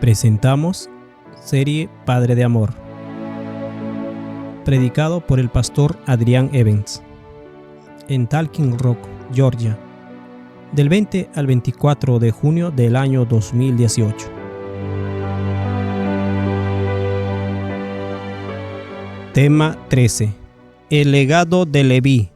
Presentamos serie Padre de Amor, predicado por el pastor Adrián Evans, en Talking Rock, Georgia, del 20 al 24 de junio del año 2018. Tema 13. El legado de Leví.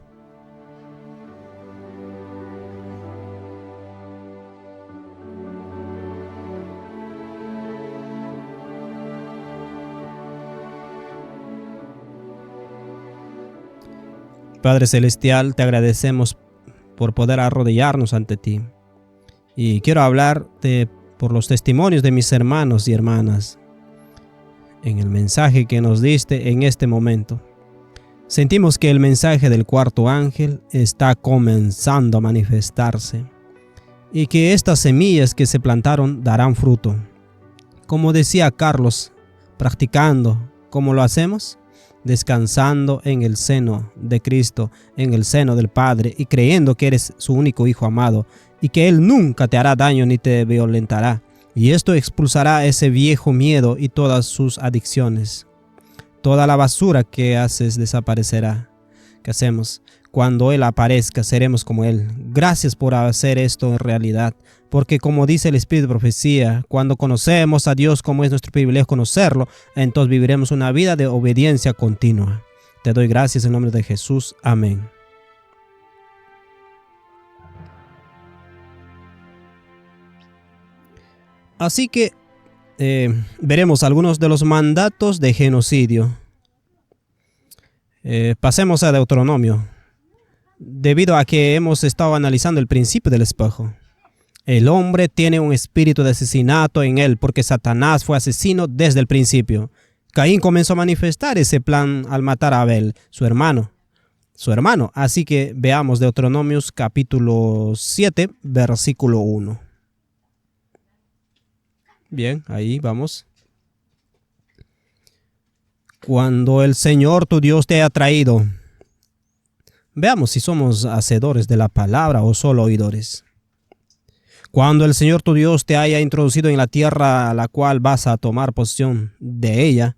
Padre Celestial, te agradecemos por poder arrodillarnos ante ti. Y quiero hablarte por los testimonios de mis hermanos y hermanas en el mensaje que nos diste en este momento. Sentimos que el mensaje del cuarto ángel está comenzando a manifestarse y que estas semillas que se plantaron darán fruto. Como decía Carlos, practicando, ¿cómo lo hacemos? Descansando en el seno de Cristo, en el seno del Padre, y creyendo que eres su único Hijo amado y que Él nunca te hará daño ni te violentará. Y esto expulsará ese viejo miedo y todas sus adicciones. Toda la basura que haces desaparecerá. ¿Qué hacemos? Cuando Él aparezca, seremos como Él. Gracias por hacer esto en realidad, porque como dice el Espíritu de Profecía, cuando conocemos a Dios como es nuestro privilegio conocerlo, entonces viviremos una vida de obediencia continua. Te doy gracias en nombre de Jesús. Amén. Así que veremos algunos de los mandatos de genocidio. Pasemos a Deuteronomio. Debido a que hemos estado analizando el principio del espejo. El hombre tiene un espíritu de asesinato en él porque Satanás fue asesino desde el principio. Caín comenzó a manifestar ese plan al matar a Abel, su hermano. Así que veamos Deuteronomios capítulo 7, versículo 1. Bien, ahí vamos. Cuando el Señor tu Dios te haya traído. Veamos si somos hacedores de la palabra o solo oidores. Cuando el Señor tu Dios te haya introducido en la tierra a la cual vas a tomar posesión de ella,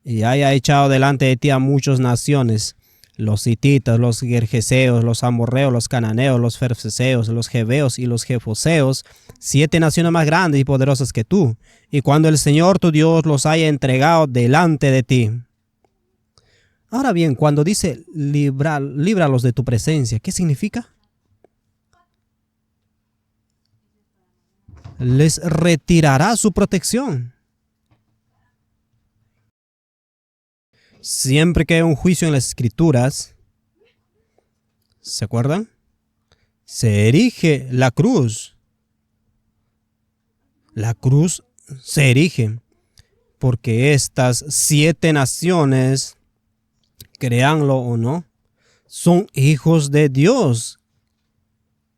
y haya echado delante de ti a muchas naciones, los hititas, los gergeseos, los amorreos, los cananeos, los ferceseos, los jebeos y los jefoseos, 7 naciones más grandes y poderosas que tú, y cuando el Señor tu Dios los haya entregado delante de ti. Ahora bien, cuando dice líbralos de tu presencia, ¿qué significa? Les retirará su protección. Siempre que hay un juicio en las Escrituras, ¿se acuerdan? Se erige la cruz. La cruz se erige porque estas 7 naciones, créanlo o no, son hijos de Dios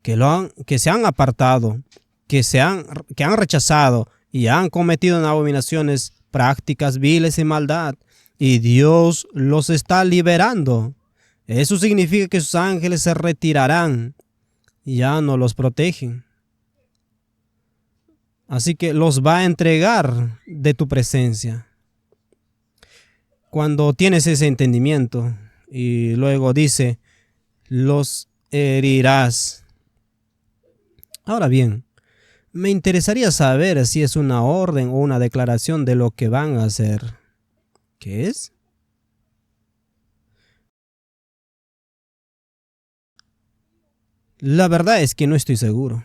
que se han apartado, que han rechazado y han cometido abominaciones, prácticas viles y maldad, y Dios los está liberando. Eso significa que sus ángeles se retirarán y ya no los protegen. Así que los va a entregar de tu presencia. Cuando tienes ese entendimiento y luego dice, los herirás. Ahora bien, me interesaría saber si es una orden o una declaración de lo que van a hacer. ¿Qué es? La verdad es que no estoy seguro.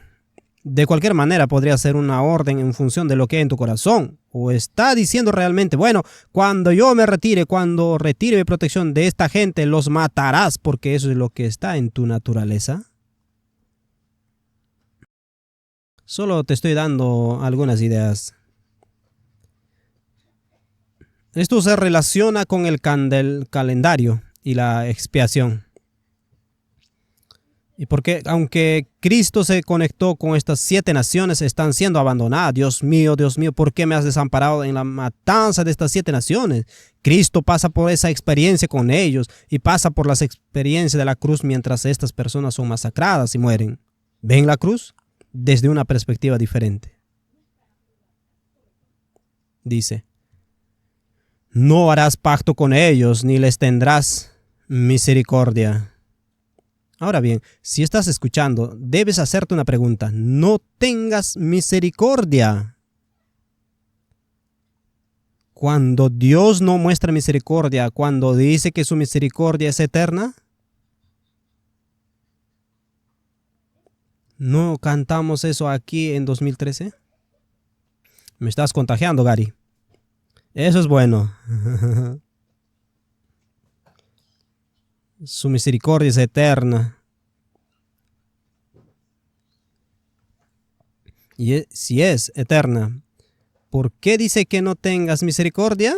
De cualquier manera podría ser una orden en función de lo que hay en tu corazón. O está diciendo realmente, bueno, cuando yo me retire, cuando retire mi protección de esta gente, los matarás porque eso es lo que está en tu naturaleza. Solo te estoy dando algunas ideas. Esto se relaciona con el calendario y la expiación. Y porque aunque Cristo se conectó con estas 7 naciones, están siendo abandonadas. Dios mío, ¿por qué me has desamparado en la matanza de estas 7 naciones? Cristo pasa por esa experiencia con ellos y pasa por las experiencias de la cruz mientras estas personas son masacradas y mueren. ¿Ven la cruz? Desde una perspectiva diferente. dice, no harás pacto con ellos ni les tendrás misericordia. Ahora bien, si estás escuchando, debes hacerte una pregunta. No tengas misericordia. Cuando Dios no muestra misericordia, cuando dice que su misericordia es eterna, ¿no cantamos eso aquí en 2013? Me estás contagiando, Gary. Eso es bueno. Su misericordia es eterna. Y si es eterna, ¿por qué dice que no tengas misericordia?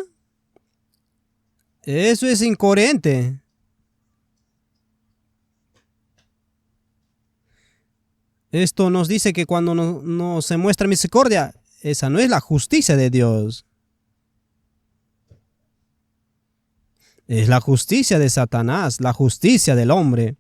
Eso es incoherente. Esto nos dice que cuando no se muestra misericordia, esa no es la justicia de Dios. Es la justicia de Satanás, la justicia del hombre.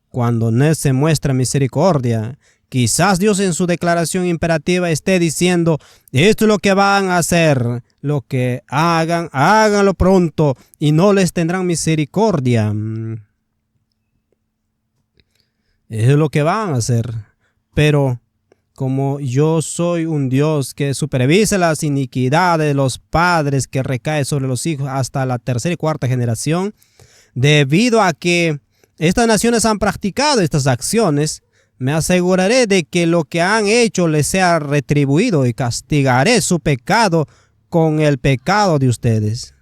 Cuando no se muestra misericordia, quizás Dios en su declaración imperativa esté diciendo, esto es lo que van a hacer, lo que hagan, háganlo pronto y no les tendrán misericordia. Eso es lo que van a hacer. Pero como yo soy un Dios que supervisa las iniquidades de los padres que recae sobre los hijos hasta la tercera y cuarta generación, debido a que estas naciones han practicado estas acciones, me aseguraré de que lo que han hecho les sea retribuido y castigaré su pecado con el pecado de ustedes.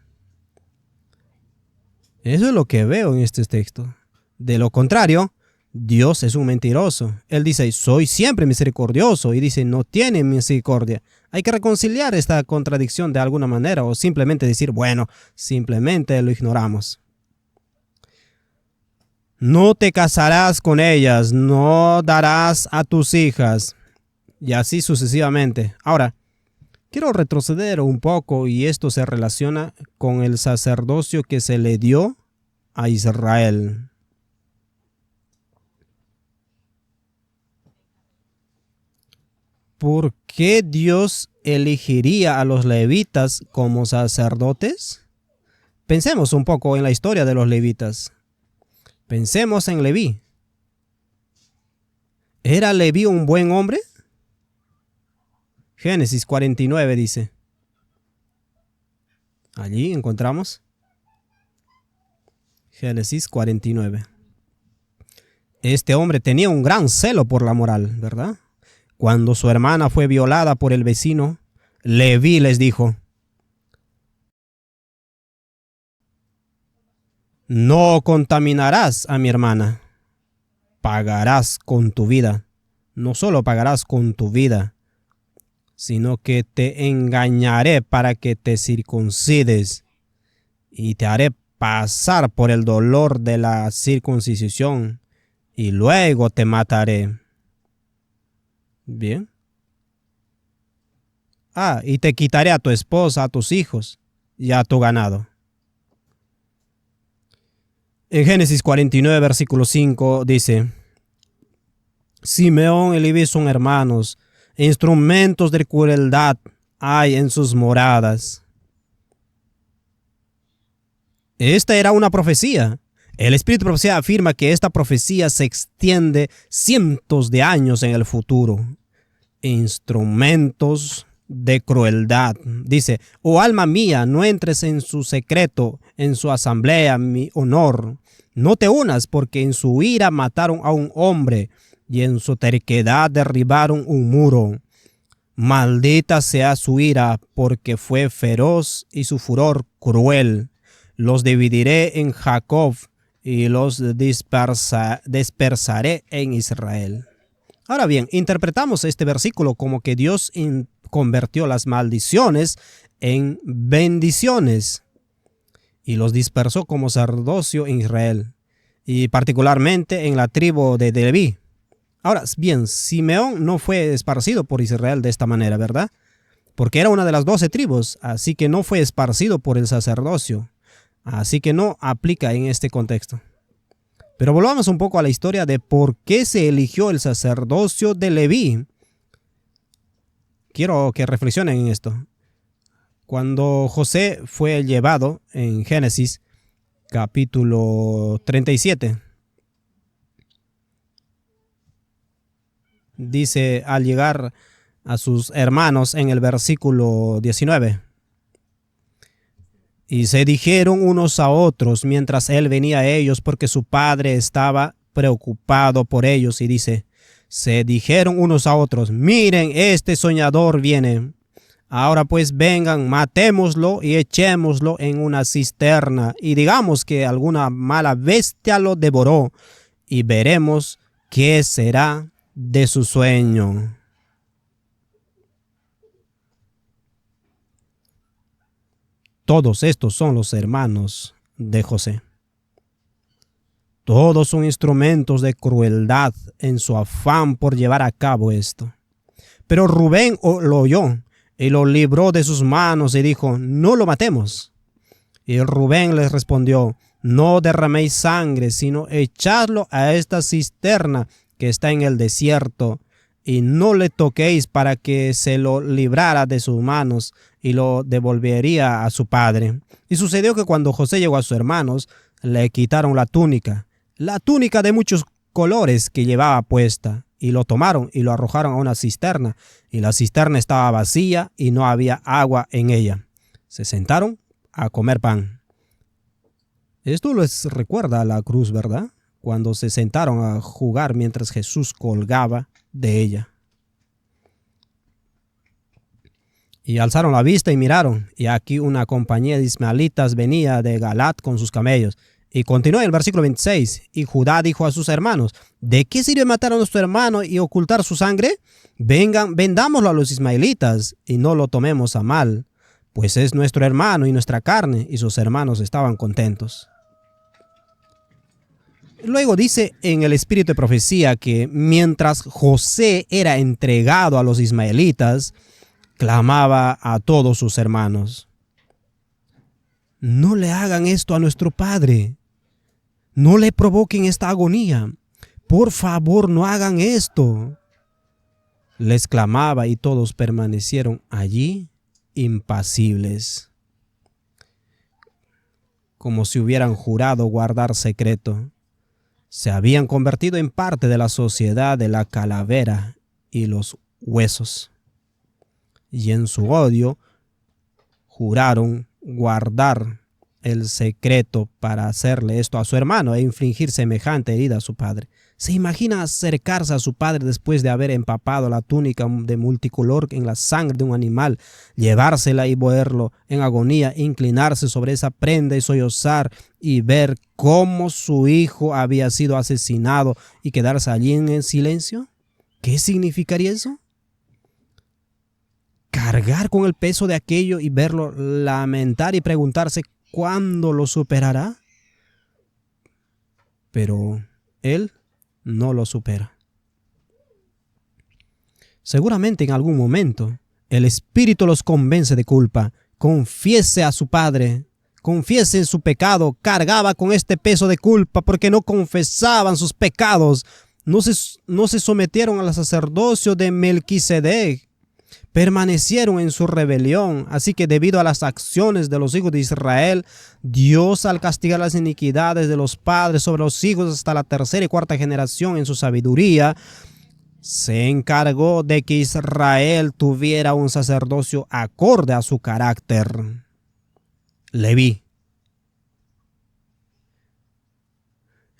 Eso es lo que veo en este texto. De lo contrario, Dios es un mentiroso. Él dice, soy siempre misericordioso, y dice, no tiene misericordia. Hay que reconciliar esta contradicción de alguna manera, o simplemente decir, bueno, simplemente lo ignoramos. No te casarás con ellas, no darás a tus hijas, y así sucesivamente. Ahora, quiero retroceder un poco, y esto se relaciona con el sacerdocio que se le dio a Israel. ¿Por qué Dios elegiría a los levitas como sacerdotes? Pensemos un poco en la historia de los levitas. Pensemos en Leví. ¿Era Leví un buen hombre? Génesis 49 dice. Allí encontramos Génesis 49. Este hombre tenía un gran celo por la moral, ¿verdad? Cuando su hermana fue violada por el vecino, Leví les dijo, no contaminarás a mi hermana, pagarás con tu vida. No solo pagarás con tu vida, sino que te engañaré para que te circuncides y te haré pasar por el dolor de la circuncisión y luego te mataré. Bien. Y te quitaré a tu esposa, a tus hijos y a tu ganado. En Génesis 49, versículo 5 dice, Simeón y Leví son hermanos, instrumentos de crueldad hay en sus moradas. Esta era una profecía. El Espíritu de Profecía afirma que esta profecía se extiende cientos de años en el futuro. Instrumentos de crueldad. Dice, oh alma mía, no entres en su secreto, en su asamblea, mi honor. No te unas, porque en su ira mataron a un hombre y en su terquedad derribaron un muro. Maldita sea su ira, porque fue feroz y su furor cruel. Los dividiré en Jacob y los dispersaré en Israel. Ahora bien, interpretamos este versículo como que Dios convirtió las maldiciones en bendiciones y los dispersó como sacerdocio en Israel y particularmente en la tribu de Leví. Ahora bien, Simeón no fue esparcido por Israel de esta manera, ¿verdad? Porque era una de las 12 tribus, así que no fue esparcido por el sacerdocio. Así que no aplica en este contexto. Pero volvamos un poco a la historia de por qué se eligió el sacerdocio de Leví. Quiero que reflexionen en esto. Cuando José fue llevado en Génesis capítulo 37, dice al llegar a sus hermanos en el versículo 19, y se dijeron unos a otros mientras él venía a ellos, porque su padre estaba preocupado por ellos, y dice, se dijeron unos a otros, miren, este soñador viene. Ahora pues vengan, matémoslo y echémoslo en una cisterna, y digamos que alguna mala bestia lo devoró, y veremos qué será de su sueño. Todos estos son los hermanos de José. Todos son instrumentos de crueldad en su afán por llevar a cabo esto. Pero Rubén lo oyó y lo libró de sus manos y dijo, no lo matemos. Y Rubén les respondió, no derraméis sangre, sino echadlo a esta cisterna que está en el desierto, y no le toquéis, para que se lo librara de sus manos y lo devolvería a su padre. Y sucedió que cuando José llegó a sus hermanos, le quitaron la túnica de muchos colores que llevaba puesta, y lo tomaron y lo arrojaron a una cisterna, y la cisterna estaba vacía y no había agua en ella. Se sentaron a comer pan. Esto les recuerda a la cruz, ¿verdad? Cuando se sentaron a jugar mientras Jesús colgaba de ella. Y alzaron la vista y miraron, y aquí una compañía de ismaelitas venía de Galat con sus camellos. Y continúa el versículo 26, y Judá dijo a sus hermanos, ¿de qué sirve matar a nuestro hermano y ocultar su sangre? Vendámoslo a los ismaelitas y no lo tomemos a mal, pues es nuestro hermano y nuestra carne. Y sus hermanos estaban contentos. Luego dice en el espíritu de profecía que mientras José era entregado a los ismaelitas, clamaba a todos sus hermanos, no le hagan esto a nuestro padre, no le provoquen esta agonía, por favor no hagan esto. Les clamaba y todos permanecieron allí impasibles, como si hubieran jurado guardar secreto. Se habían convertido en parte de la sociedad de la calavera y los huesos, y en su odio juraron guardar el secreto para hacerle esto a su hermano e infligir semejante herida a su padre. ¿Se imagina acercarse a su padre después de haber empapado la túnica de multicolor en la sangre de un animal, llevársela y verlo en agonía, inclinarse sobre esa prenda y sollozar y ver cómo su hijo había sido asesinado y quedarse allí en silencio? ¿Qué significaría eso? Cargar con el peso de aquello y verlo lamentar y preguntarse cuándo lo superará. Pero él no lo supera. Seguramente en algún momento el Espíritu los convence de culpa. Confiese a su padre, confiese en su pecado. Cargaba con este peso de culpa porque no confesaban sus pecados. No se sometieron al sacerdocio de Melquisedec. Permanecieron en su rebelión. Así que debido a las acciones de los hijos de Israel, Dios, al castigar las iniquidades de los padres sobre los hijos hasta la tercera y cuarta generación en su sabiduría, se encargó de que Israel tuviera un sacerdocio acorde a su carácter. Leví.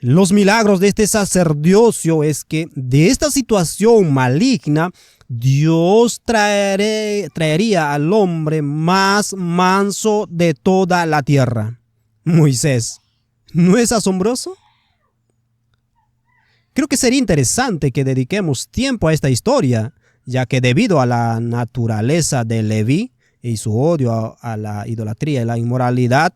Los milagros de este sacerdocio es que de esta situación maligna, Dios traería al hombre más manso de toda la tierra. Moisés. ¿No es asombroso? Creo que sería interesante que dediquemos tiempo a esta historia, ya que debido a la naturaleza de Leví y su odio a la idolatría y la inmoralidad,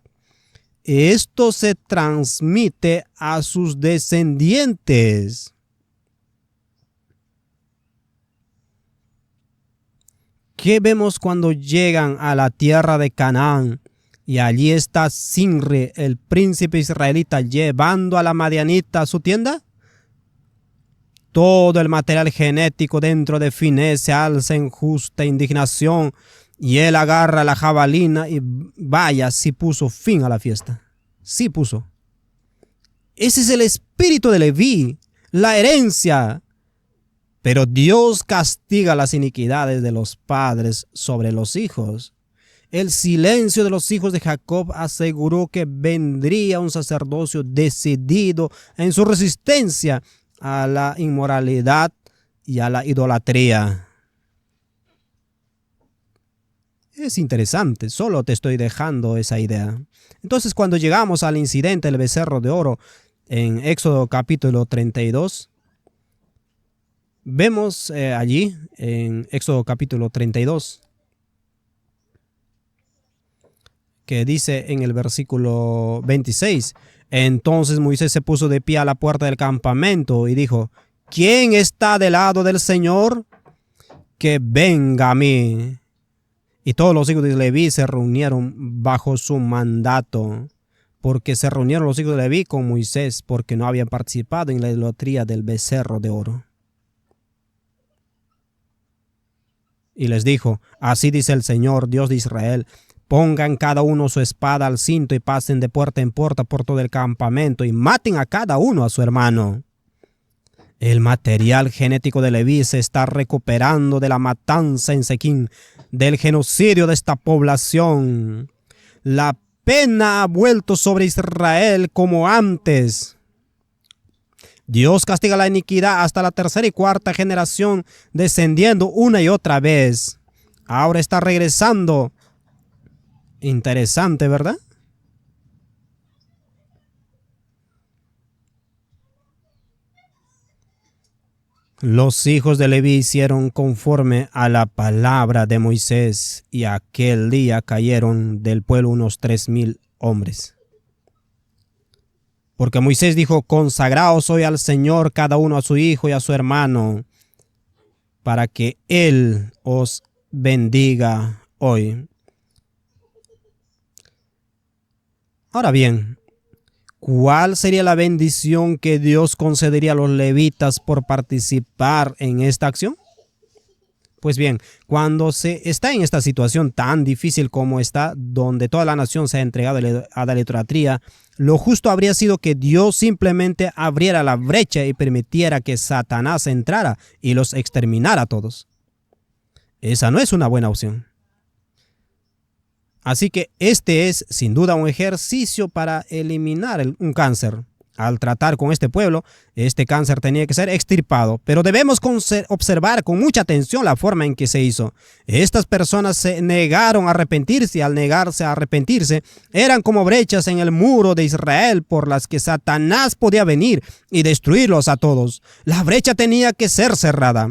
esto se transmite a sus descendientes. ¿Qué vemos cuando llegan a la tierra de Canaán? Y allí está Zimri, el príncipe israelita, llevando a la madianita a su tienda. Todo el material genético dentro de Finés se alza en justa indignación Y él agarra la jabalina y vaya, sí puso fin a la fiesta. Sí puso. Ese es el espíritu de Leví, la herencia. Pero Dios castiga las iniquidades de los padres sobre los hijos. El silencio de los hijos de Jacob aseguró que vendría un sacerdocio decidido en su resistencia a la inmoralidad y a la idolatría. Es interesante, solo te estoy dejando esa idea. Entonces, cuando llegamos al incidente del becerro de oro en Éxodo capítulo 32, vemos allí en Éxodo capítulo 32 que dice en el versículo 26: entonces Moisés se puso de pie a la puerta del campamento y dijo: ¿quién está del lado del Señor? Que venga a mí. Y todos los hijos de Leví se reunieron bajo su mandato, porque se reunieron los hijos de Leví con Moisés, porque no habían participado en la idolatría del becerro de oro. Y les dijo: así dice el Señor, Dios de Israel: pongan cada uno su espada al cinto y pasen de puerta en puerta por todo el campamento y maten a cada uno a su hermano. El material genético de Leví se está recuperando de la matanza en Siquem, del genocidio de esta población. La pena ha vuelto sobre Israel como antes. Dios castiga la iniquidad hasta la tercera y cuarta generación, descendiendo una y otra vez. Ahora está regresando. Interesante, ¿verdad? Los hijos de Leví hicieron conforme a la palabra de Moisés, y aquel día cayeron del pueblo unos 3,000 hombres. Porque Moisés dijo: consagraos hoy al Señor cada uno a su hijo y a su hermano, para que Él os bendiga hoy. Ahora bien, ¿cuál sería la bendición que Dios concedería a los levitas por participar en esta acción? Pues bien, cuando se está en esta situación tan difícil como esta, donde toda la nación se ha entregado a la idolatría, lo justo habría sido que Dios simplemente abriera la brecha y permitiera que Satanás entrara y los exterminara a todos. Esa no es una buena opción. Así que este es sin duda un ejercicio para eliminar un cáncer. Al tratar con este pueblo, este cáncer tenía que ser extirpado, pero debemos observar con mucha atención la forma en que se hizo. Estas personas se negaron a arrepentirse, y al negarse a arrepentirse, eran como brechas en el muro de Israel por las que Satanás podía venir y destruirlos a todos. La brecha tenía que ser cerrada.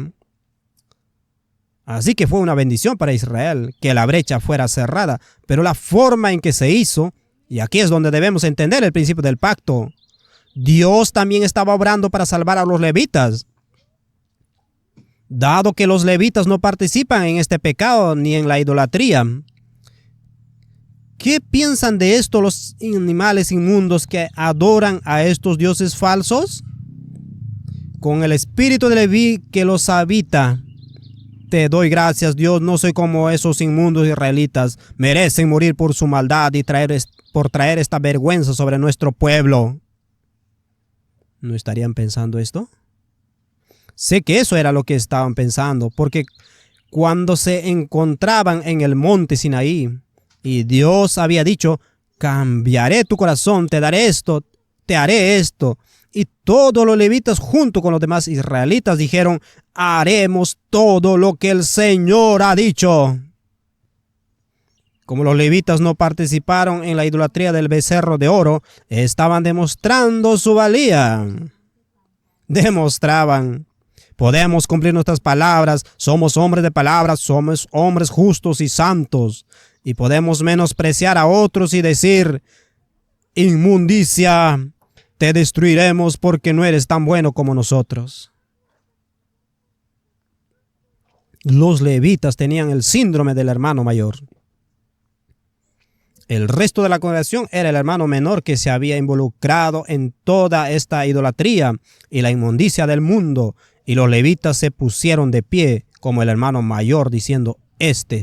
Así que fue una bendición para Israel que la brecha fuera cerrada, pero la forma en que se hizo, y aquí es donde debemos entender el principio del pacto, Dios también estaba obrando para salvar a los levitas. Dado que los levitas no participan en este pecado ni en la idolatría, ¿qué piensan de esto los animales inmundos que adoran a estos dioses falsos? Con el espíritu de Leví que los habita, te doy gracias, Dios. No soy como esos inmundos israelitas. Merecen morir por su maldad y por traer esta vergüenza sobre nuestro pueblo. ¿No estarían pensando esto? Sé que eso era lo que estaban pensando, porque cuando se encontraban en el monte Sinaí y Dios había dicho: cambiaré tu corazón, te daré esto, te haré esto. Y todos los levitas junto con los demás israelitas dijeron: haremos todo lo que el Señor ha dicho. Como los levitas no participaron en la idolatría del becerro de oro, estaban demostrando su valía. Demostraban: podemos cumplir nuestras palabras, somos hombres de palabras, somos hombres justos y santos, y podemos menospreciar a otros y decir: inmundicia, te destruiremos porque no eres tan bueno como nosotros. Los levitas tenían el síndrome del hermano mayor. El resto de la congregación era el hermano menor que se había involucrado en toda esta idolatría y la inmundicia del mundo, y los levitas se pusieron de pie como el hermano mayor diciendo: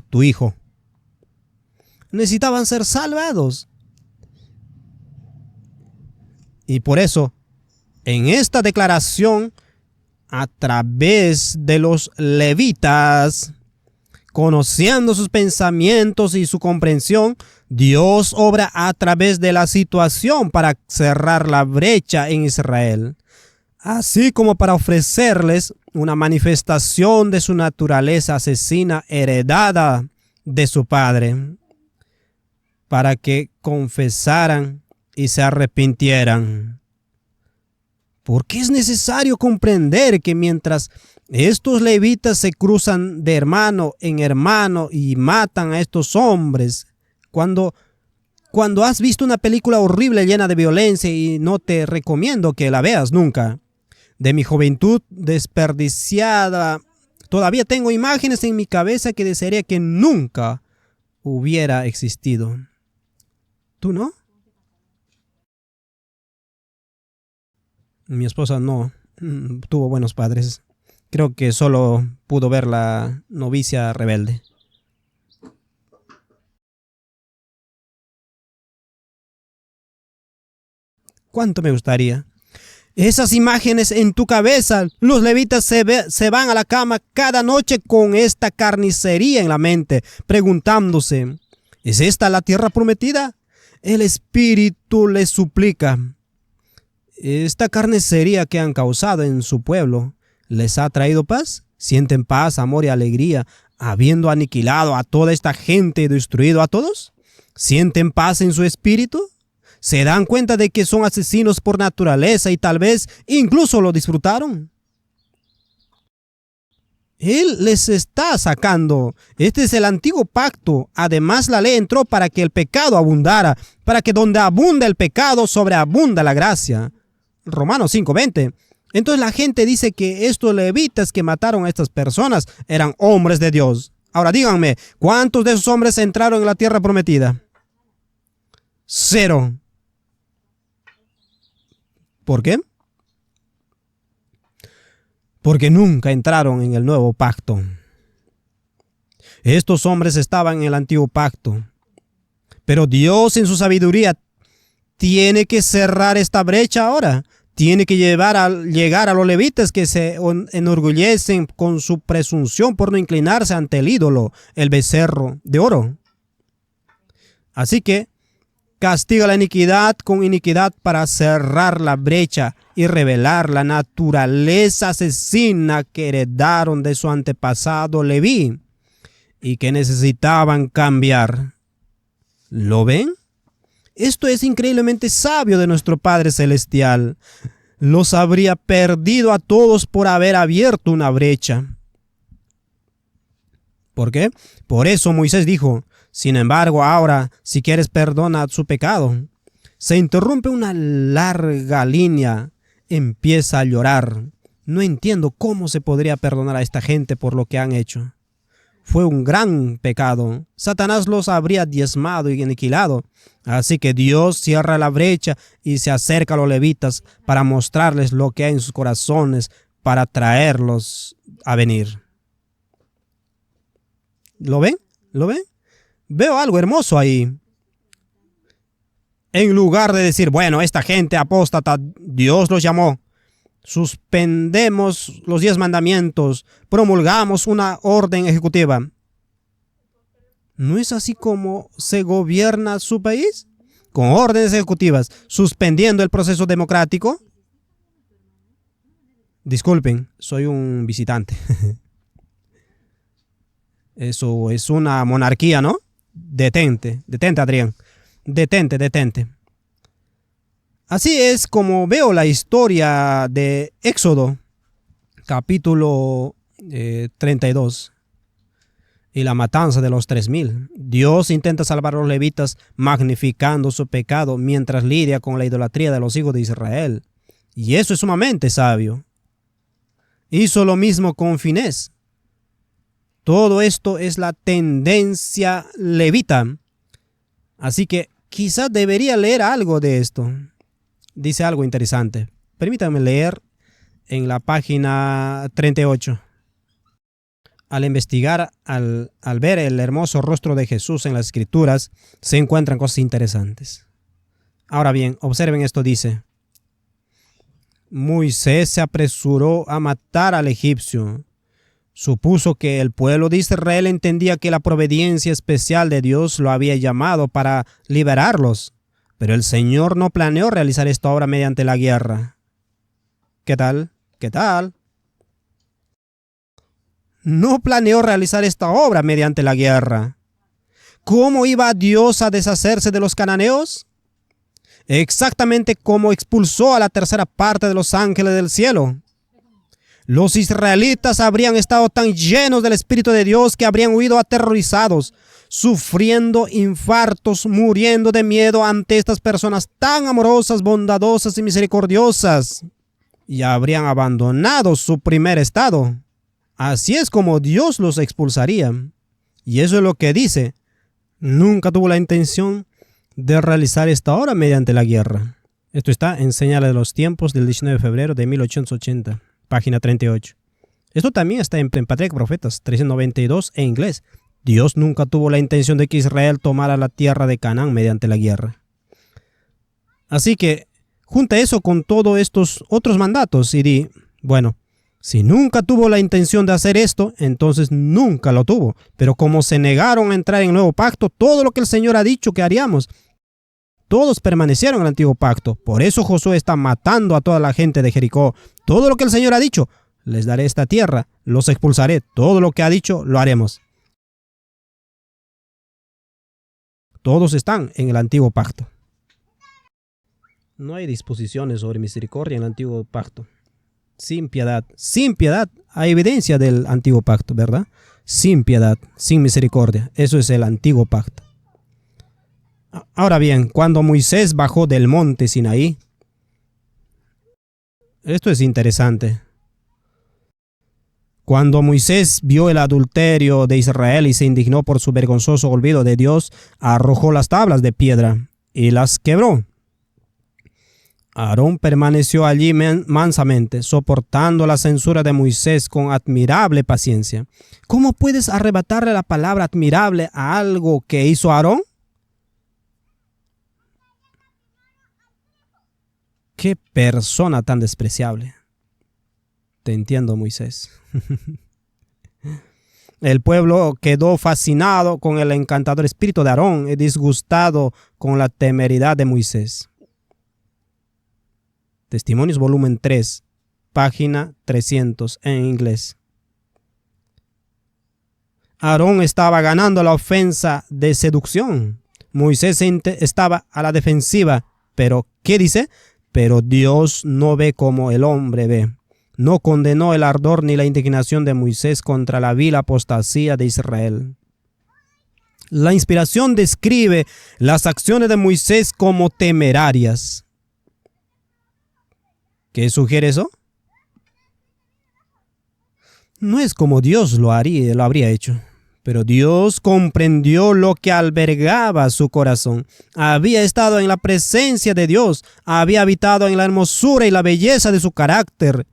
tu hijo, necesitaban ser salvados. Y por eso, en esta declaración, a través de los levitas, conociendo sus pensamientos y su comprensión, Dios obra a través de la situación para cerrar la brecha en Israel, así como para ofrecerles una manifestación de su naturaleza asesina heredada de su padre, para que confesaran y se arrepintieran. Porque es necesario comprender que mientras estos levitas se cruzan de hermano en hermano y matan a estos hombres, cuando has visto una película horrible llena de violencia, y no te recomiendo que la veas nunca, de mi juventud desperdiciada, todavía tengo imágenes en mi cabeza que desearía que nunca hubiera existido. ¿Tú no? Mi esposa no tuvo buenos padres. Creo que solo pudo ver La novicia rebelde. ¿Cuánto me gustaría? Esas imágenes en tu cabeza. Los levitas se van a la cama cada noche con esta carnicería en la mente, preguntándose, ¿es esta la tierra prometida? El Espíritu les suplica. ¿Esta carnicería que han causado en su pueblo les ha traído paz? ¿Sienten paz, amor y alegría habiendo aniquilado a toda esta gente y destruido a todos? ¿Sienten paz en su espíritu? ¿Se dan cuenta de que son asesinos por naturaleza y tal vez incluso lo disfrutaron? Él les está sacando. Este es el antiguo pacto. Además, la ley entró para que el pecado abundara, para que donde abunda el pecado, sobreabunda la gracia. Romanos 5:20. Entonces la gente dice que estos levitas que mataron a estas personas eran hombres de Dios. Ahora díganme, ¿cuántos de esos hombres entraron en la tierra prometida? 0. ¿Por qué? Porque nunca entraron en el nuevo pacto. Estos hombres estaban en el antiguo pacto. Pero Dios en su sabiduría tiene que cerrar esta brecha ahora. Tiene que llegar a los levitas que se enorgullecen con su presunción por no inclinarse ante el ídolo, el becerro de oro. Así que castiga la iniquidad con iniquidad para cerrar la brecha y revelar la naturaleza asesina que heredaron de su antepasado Leví y que necesitaban cambiar. ¿Lo ven? Esto es increíblemente sabio de nuestro Padre Celestial. Los habría perdido a todos por haber abierto una brecha. ¿Por qué? Por eso Moisés dijo, sin embargo, ahora, si quieres, perdona su pecado. Se interrumpe una larga línea. Empieza a llorar. No entiendo cómo se podría perdonar a esta gente por lo que han hecho. Fue un gran pecado. Satanás los habría diezmado y aniquilado. Así que Dios cierra la brecha y se acerca a los levitas para mostrarles lo que hay en sus corazones, para traerlos a venir. ¿Lo ven? ¿Lo ven? Veo algo hermoso ahí. En lugar de decir, bueno, esta gente apóstata, Dios los llamó. Suspendemos los 10 mandamientos, promulgamos una orden ejecutiva. ¿No es así como se gobierna su país? Con órdenes ejecutivas, suspendiendo el proceso democrático. Disculpen, soy un visitante. Eso es una monarquía, ¿no? Detente, Adrián. Detente. Así es como veo la historia de Éxodo, capítulo 32, y la matanza de los 3,000. Dios intenta salvar a los levitas magnificando su pecado mientras lidia con la idolatría de los hijos de Israel. Y eso es sumamente sabio. Hizo lo mismo con Finés. Todo esto es la tendencia levita. Así que quizás debería leer algo de esto. Dice algo interesante. Permítanme leer en la página 38. al investigar, al ver el hermoso rostro de Jesús en las Escrituras, se encuentran cosas interesantes. Ahora bien, observen esto, dice: Moisés se apresuró a matar al egipcio. Supuso que el pueblo de Israel entendía que la providencia especial de Dios lo había llamado para liberarlos, pero el Señor no planeó realizar esta obra mediante la guerra. ¿Qué tal? ¿Qué tal? No planeó realizar esta obra mediante la guerra. ¿Cómo iba Dios a deshacerse de los cananeos? Exactamente como expulsó a la tercera parte de los ángeles del cielo. Los israelitas habrían estado tan llenos del Espíritu de Dios que habrían huido aterrorizados, sufriendo infartos, muriendo de miedo ante estas personas tan amorosas, bondadosas y misericordiosas, y habrían abandonado su primer estado. Así es como Dios los expulsaría. Y eso es lo que dice: nunca tuvo la intención de realizar esta obra mediante la guerra. Esto está en Señales de los Tiempos del 19 de febrero de 1880, página 38. Esto también está en Patriarcas y Profetas 392 en inglés. Dios nunca tuvo la intención de que Israel tomara la tierra de Canaán mediante la guerra. Así que junta eso con todos estos otros mandatos y di: bueno, si nunca tuvo la intención de hacer esto, entonces nunca lo tuvo. Pero como se negaron a entrar en el nuevo pacto, todo lo que el Señor ha dicho que haríamos, todos permanecieron en el antiguo pacto. Por eso Josué está matando a toda la gente de Jericó. Todo lo que el Señor ha dicho: les daré esta tierra, los expulsaré. Todo lo que ha dicho, lo haremos. Todos están en el antiguo pacto. No hay disposiciones sobre misericordia en el antiguo pacto. Sin piedad hay evidencia del antiguo pacto, ¿verdad? Sin piedad, sin misericordia. Eso es el antiguo pacto. Ahora bien, cuando Moisés bajó del monte Sinaí, esto es interesante. Cuando Moisés vio el adulterio de Israel y se indignó por su vergonzoso olvido de Dios, arrojó las tablas de piedra y las quebró. Aarón permaneció allí mansamente, soportando la censura de Moisés con admirable paciencia. ¿Cómo puedes arrebatarle la palabra admirable a algo que hizo Aarón? ¡Qué persona tan despreciable! Te entiendo, Moisés. El pueblo quedó fascinado con el encantador espíritu de Aarón y disgustado con la temeridad de Moisés. Testimonios, volumen 3, página 300 en inglés. Aarón estaba ganando la ofensa de seducción. Moisés estaba a la defensiva. Pero, ¿qué dice? Pero Dios no ve como el hombre ve. No condenó el ardor ni la indignación de Moisés contra la vil apostasía de Israel. La inspiración describe las acciones de Moisés como temerarias. ¿Qué sugiere eso? No es como Dios lo habría hecho. Pero Dios comprendió lo que albergaba su corazón. Había estado en la presencia de Dios. Había habitado en la hermosura y la belleza de su carácter.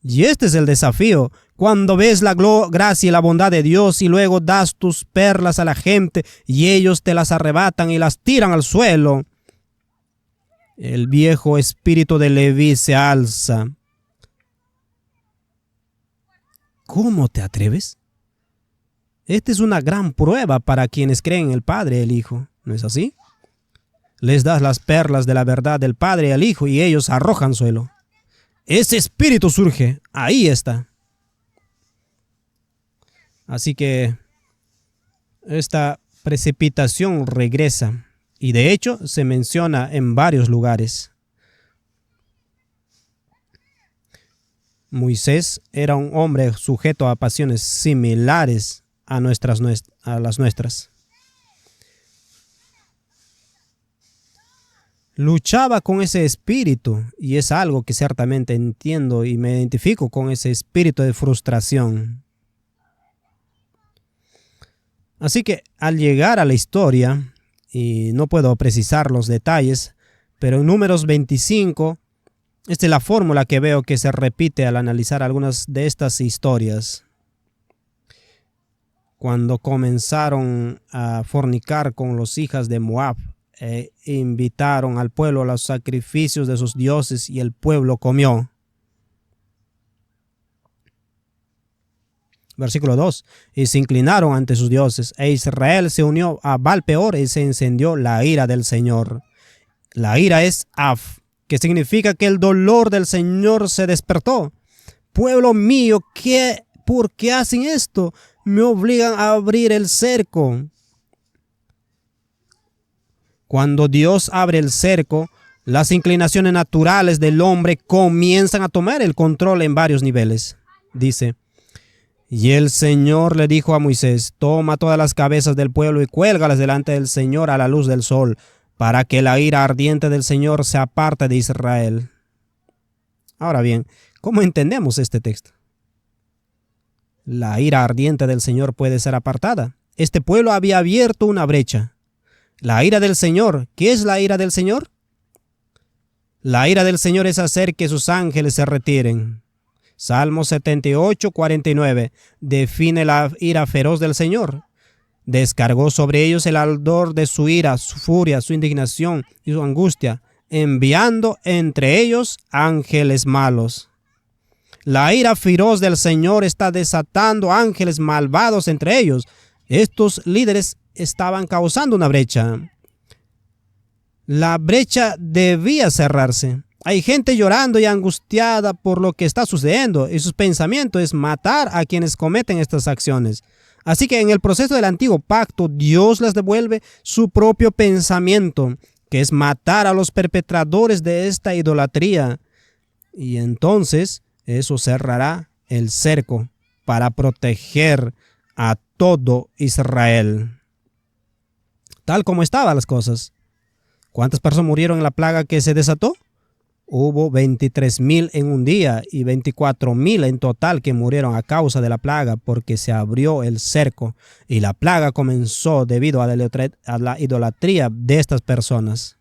Y este es el desafío. Cuando ves la gracia y la bondad de Dios y luego das tus perlas a la gente y ellos te las arrebatan y las tiran al suelo, el viejo espíritu de Leví se alza. ¿Cómo te atreves? Esta es una gran prueba para quienes creen en el Padre y el Hijo, ¿no es así? Les das las perlas de la verdad del Padre y al Hijo y ellos arrojan suelo. Ese espíritu surge, ahí está. Así que esta precipitación regresa. Y de hecho se menciona en varios lugares. Moisés era un hombre sujeto a pasiones similares a las nuestras. Luchaba con ese espíritu y es algo que ciertamente entiendo y me identifico con ese espíritu de frustración. Así que al llegar a la historia, y no puedo precisar los detalles, pero en Números 25, esta es la fórmula que veo que se repite al analizar algunas de estas historias. cuando comenzaron a fornicar con las hijas de Moab, invitaron al pueblo a los sacrificios de sus dioses y el pueblo comió. Versículo 2. Y se inclinaron ante sus dioses, e Israel se unió a Baal-peor y se encendió la ira del Señor. La ira es Af, que significa que el dolor del Señor se despertó. Pueblo mío, ¿por qué hacen esto? Me obligan a abrir el cerco. Cuando Dios abre el cerco, las inclinaciones naturales del hombre comienzan a tomar el control en varios niveles. Dice: y el Señor le dijo a Moisés: toma todas las cabezas del pueblo y cuélgalas delante del Señor a la luz del sol, para que la ira ardiente del Señor se aparte de Israel. Ahora bien, ¿cómo entendemos este texto? La ira ardiente del Señor puede ser apartada. Este pueblo había abierto una brecha. La ira del Señor, ¿qué es la ira del Señor? La ira del Señor es hacer que sus ángeles se retiren. Salmo 78, 49 define la ira feroz del Señor. Descargó sobre ellos el ardor de su ira, su furia, su indignación y su angustia, enviando entre ellos ángeles malos. La ira feroz del Señor está desatando ángeles malvados entre ellos. Estos líderes estaban causando una brecha. La brecha debía cerrarse. Hay gente llorando y angustiada por lo que está sucediendo, y sus pensamientos es matar a quienes cometen estas acciones. Así que en el proceso del antiguo pacto, Dios les devuelve su propio pensamiento, que es matar a los perpetradores de esta idolatría. Y entonces eso cerrará el cerco para proteger a todo Israel. Tal como estaban las cosas. ¿Cuántas personas murieron en la plaga que se desató? Hubo 23,000 en un día y 24,000 en total que murieron a causa de la plaga, porque se abrió el cerco y la plaga comenzó debido a la idolatría de estas personas.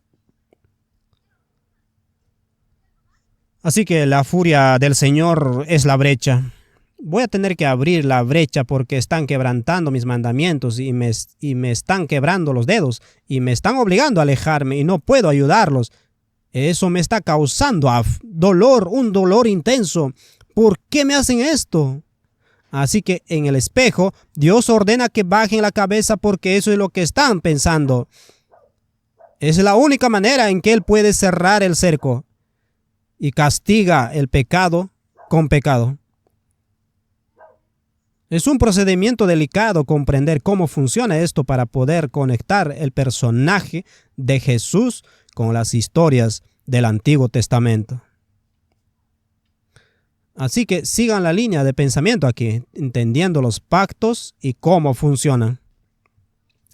Así que la furia del Señor es la brecha. Voy a tener que abrir la brecha porque están quebrantando mis mandamientos y me están quebrando los dedos y me están obligando a alejarme y no puedo ayudarlos. Eso me está causando dolor, un dolor intenso. ¿Por qué me hacen esto? Así que en el espejo, Dios ordena que bajen la cabeza porque eso es lo que están pensando. Es la única manera en que Él puede cerrar el cerco y castiga el pecado con pecado. Es un procedimiento delicado comprender cómo funciona esto para poder conectar el personaje de Jesús con las historias del Antiguo Testamento. Así que sigan la línea de pensamiento aquí, entendiendo los pactos y cómo funcionan.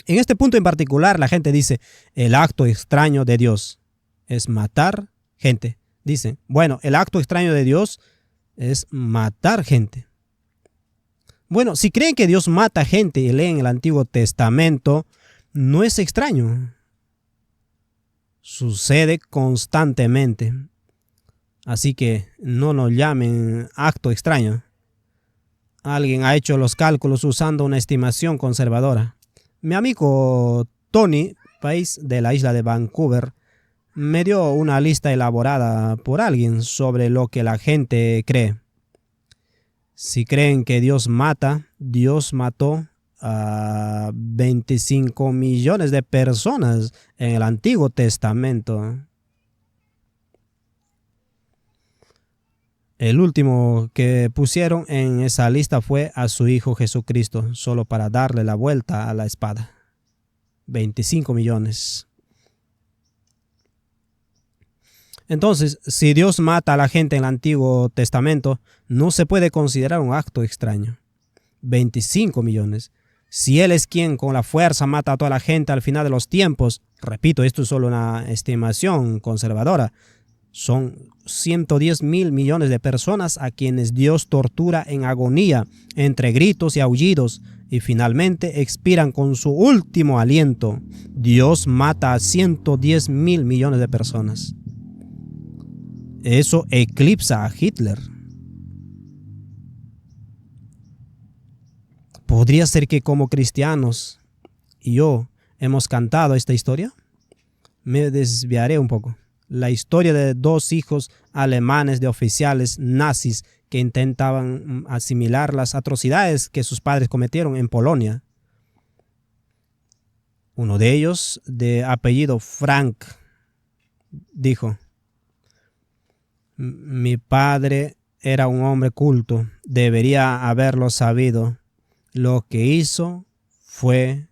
En este punto en particular, la gente dice, el acto extraño de Dios es matar gente. Dicen, bueno, el acto extraño de Dios es matar gente. Bueno, si creen que Dios mata gente y leen el Antiguo Testamento, no es extraño. Sucede constantemente. Así que no nos llamen acto extraño. Alguien ha hecho los cálculos usando una estimación conservadora. Mi amigo Tony, país de la isla de Vancouver, me dio una lista elaborada por alguien sobre lo que la gente cree. Si creen que Dios mata, Dios mató a 25 millones de personas en el Antiguo Testamento. El último que pusieron en esa lista fue a su Hijo Jesucristo, solo para darle la vuelta a la espada. 25 millones. Entonces, si Dios mata a la gente en el Antiguo Testamento, no se puede considerar un acto extraño. 25 millones. Si Él es quien con la fuerza mata a toda la gente al final de los tiempos, repito, esto es solo una estimación conservadora, son 110,000 millones de personas a quienes Dios tortura en agonía, entre gritos y aullidos, y finalmente expiran con su último aliento. Dios mata a 110,000 millones de personas. Eso eclipsa a Hitler. ¿Podría ser que como cristianos y yo hemos cantado esta historia? Me desviaré un poco. La historia de dos hijos alemanes de oficiales nazis que intentaban asimilar las atrocidades que sus padres cometieron en Polonia. Uno de ellos, de apellido Frank, dijo: mi padre era un hombre culto, debería haberlo sabido. Lo que hizo fue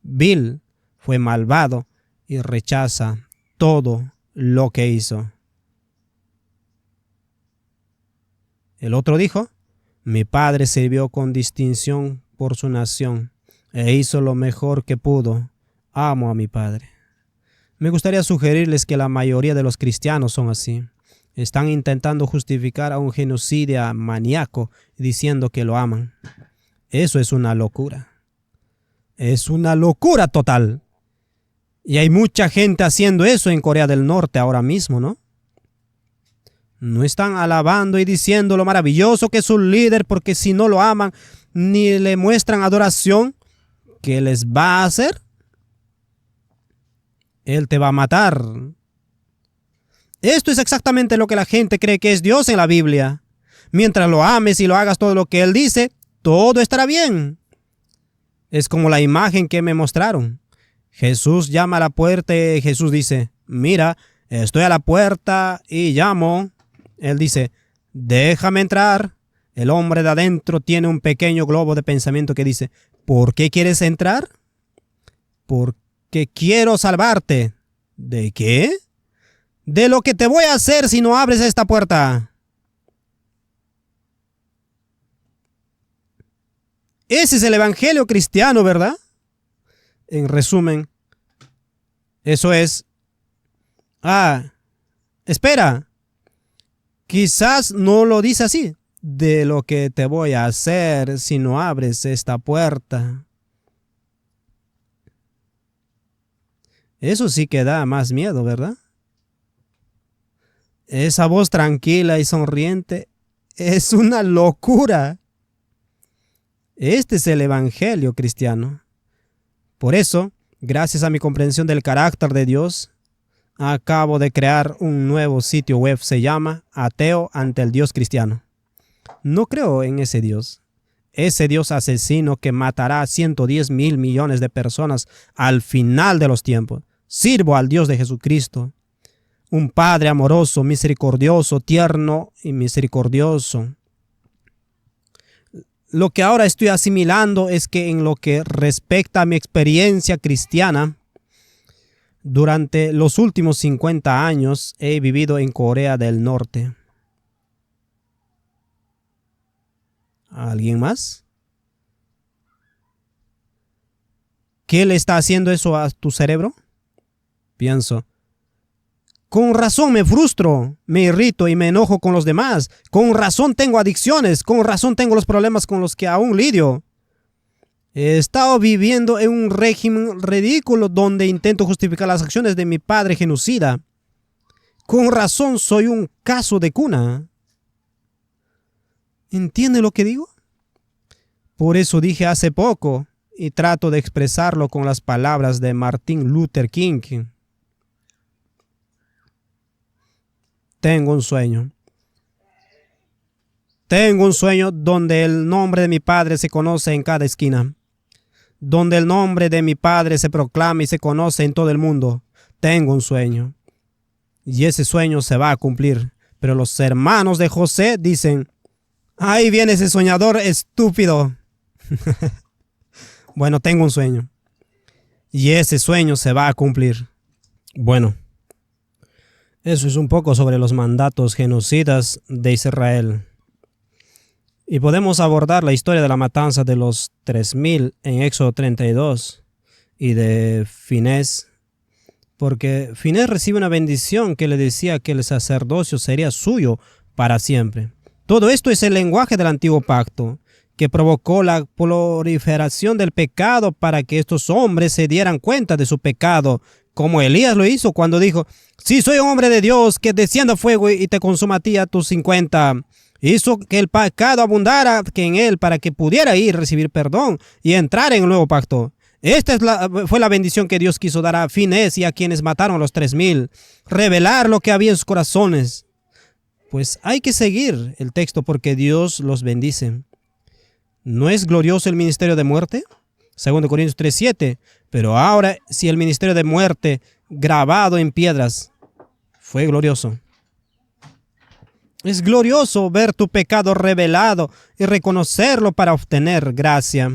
vil, fue malvado y rechaza todo lo que hizo. El otro dijo: mi padre sirvió con distinción por su nación e hizo lo mejor que pudo. Amo a mi padre. Me gustaría sugerirles que la mayoría de los cristianos son así. Están intentando justificar a un genocida maníaco diciendo que lo aman. Eso es una locura. Es una locura total. Y hay mucha gente haciendo eso en Corea del Norte ahora mismo, ¿no? No están alabando y diciendo lo maravilloso que es su líder, porque si no lo aman ni le muestran adoración, ¿qué les va a hacer? Él te va a matar. Esto es exactamente lo que la gente cree que es Dios en la Biblia. Mientras lo ames y lo hagas todo lo que Él dice, todo estará bien. Es como la imagen que me mostraron. Jesús llama a la puerta y Jesús dice: mira, estoy a la puerta y llamo. Él dice: déjame entrar. El hombre de adentro tiene un pequeño globo de pensamiento que dice: ¿por qué quieres entrar? Porque quiero salvarte. ¿De qué? De lo que te voy a hacer si no abres esta puerta. Ese es el evangelio cristiano, ¿verdad? En resumen, eso es: espera, quizás no lo dice así. De lo que te voy a hacer si no abres esta puerta. Eso sí que da más miedo, ¿verdad? Esa voz tranquila y sonriente es una locura. Este es el evangelio cristiano. Por eso, gracias a mi comprensión del carácter de Dios, acabo de crear un nuevo sitio web. Se llama Ateo ante el Dios cristiano. No creo en ese Dios. Ese Dios asesino que matará a 110 mil millones de personas al final de los tiempos. Sirvo al Dios de Jesucristo, un Padre amoroso, misericordioso, tierno y misericordioso. Lo que ahora estoy asimilando es que en lo que respecta a mi experiencia cristiana, durante los últimos 50 años he vivido en Corea del Norte. ¿Alguien más? ¿Qué le está haciendo eso a tu cerebro? Pienso: con razón me frustro, me irrito y me enojo con los demás. Con razón tengo adicciones, con razón tengo los problemas con los que aún lidio. He estado viviendo en un régimen ridículo donde intento justificar las acciones de mi padre genocida. Con razón soy un caso de cuna. ¿Entiende lo que digo? Por eso dije hace poco, y trato de expresarlo con las palabras de Martin Luther King: tengo un sueño. Tengo un sueño donde el nombre de mi padre se conoce en cada esquina. Donde el nombre de mi padre se proclama y se conoce en todo el mundo. Tengo un sueño. Y ese sueño se va a cumplir. Pero los hermanos de José dicen: ahí viene ese soñador estúpido. Bueno, tengo un sueño. Y ese sueño se va a cumplir. Bueno, eso es un poco sobre los mandatos genocidas de Israel. Y podemos abordar la historia de la matanza de los 3,000 en Éxodo 32 y de Finés, porque Finés recibe una bendición que le decía que el sacerdocio sería suyo para siempre. Todo esto es el lenguaje del antiguo pacto, que provocó la proliferación del pecado para que estos hombres se dieran cuenta de su pecado, como Elías lo hizo cuando dijo: si soy un hombre de Dios, que descienda fuego y te consuma a ti a tus 50 Hizo que el pecado abundara en él para que pudiera ir, recibir perdón y entrar en el nuevo pacto. Fue la bendición que Dios quiso dar a Finés y a quienes mataron a los 3000. Revelar lo que había en sus corazones. Pues hay que seguir el texto porque Dios los bendice. ¿No es glorioso el ministerio de muerte? 2 Corintios 3:7. Pero ahora, si el ministerio de muerte grabado en piedras fue glorioso. Es glorioso ver tu pecado revelado y reconocerlo para obtener gracia.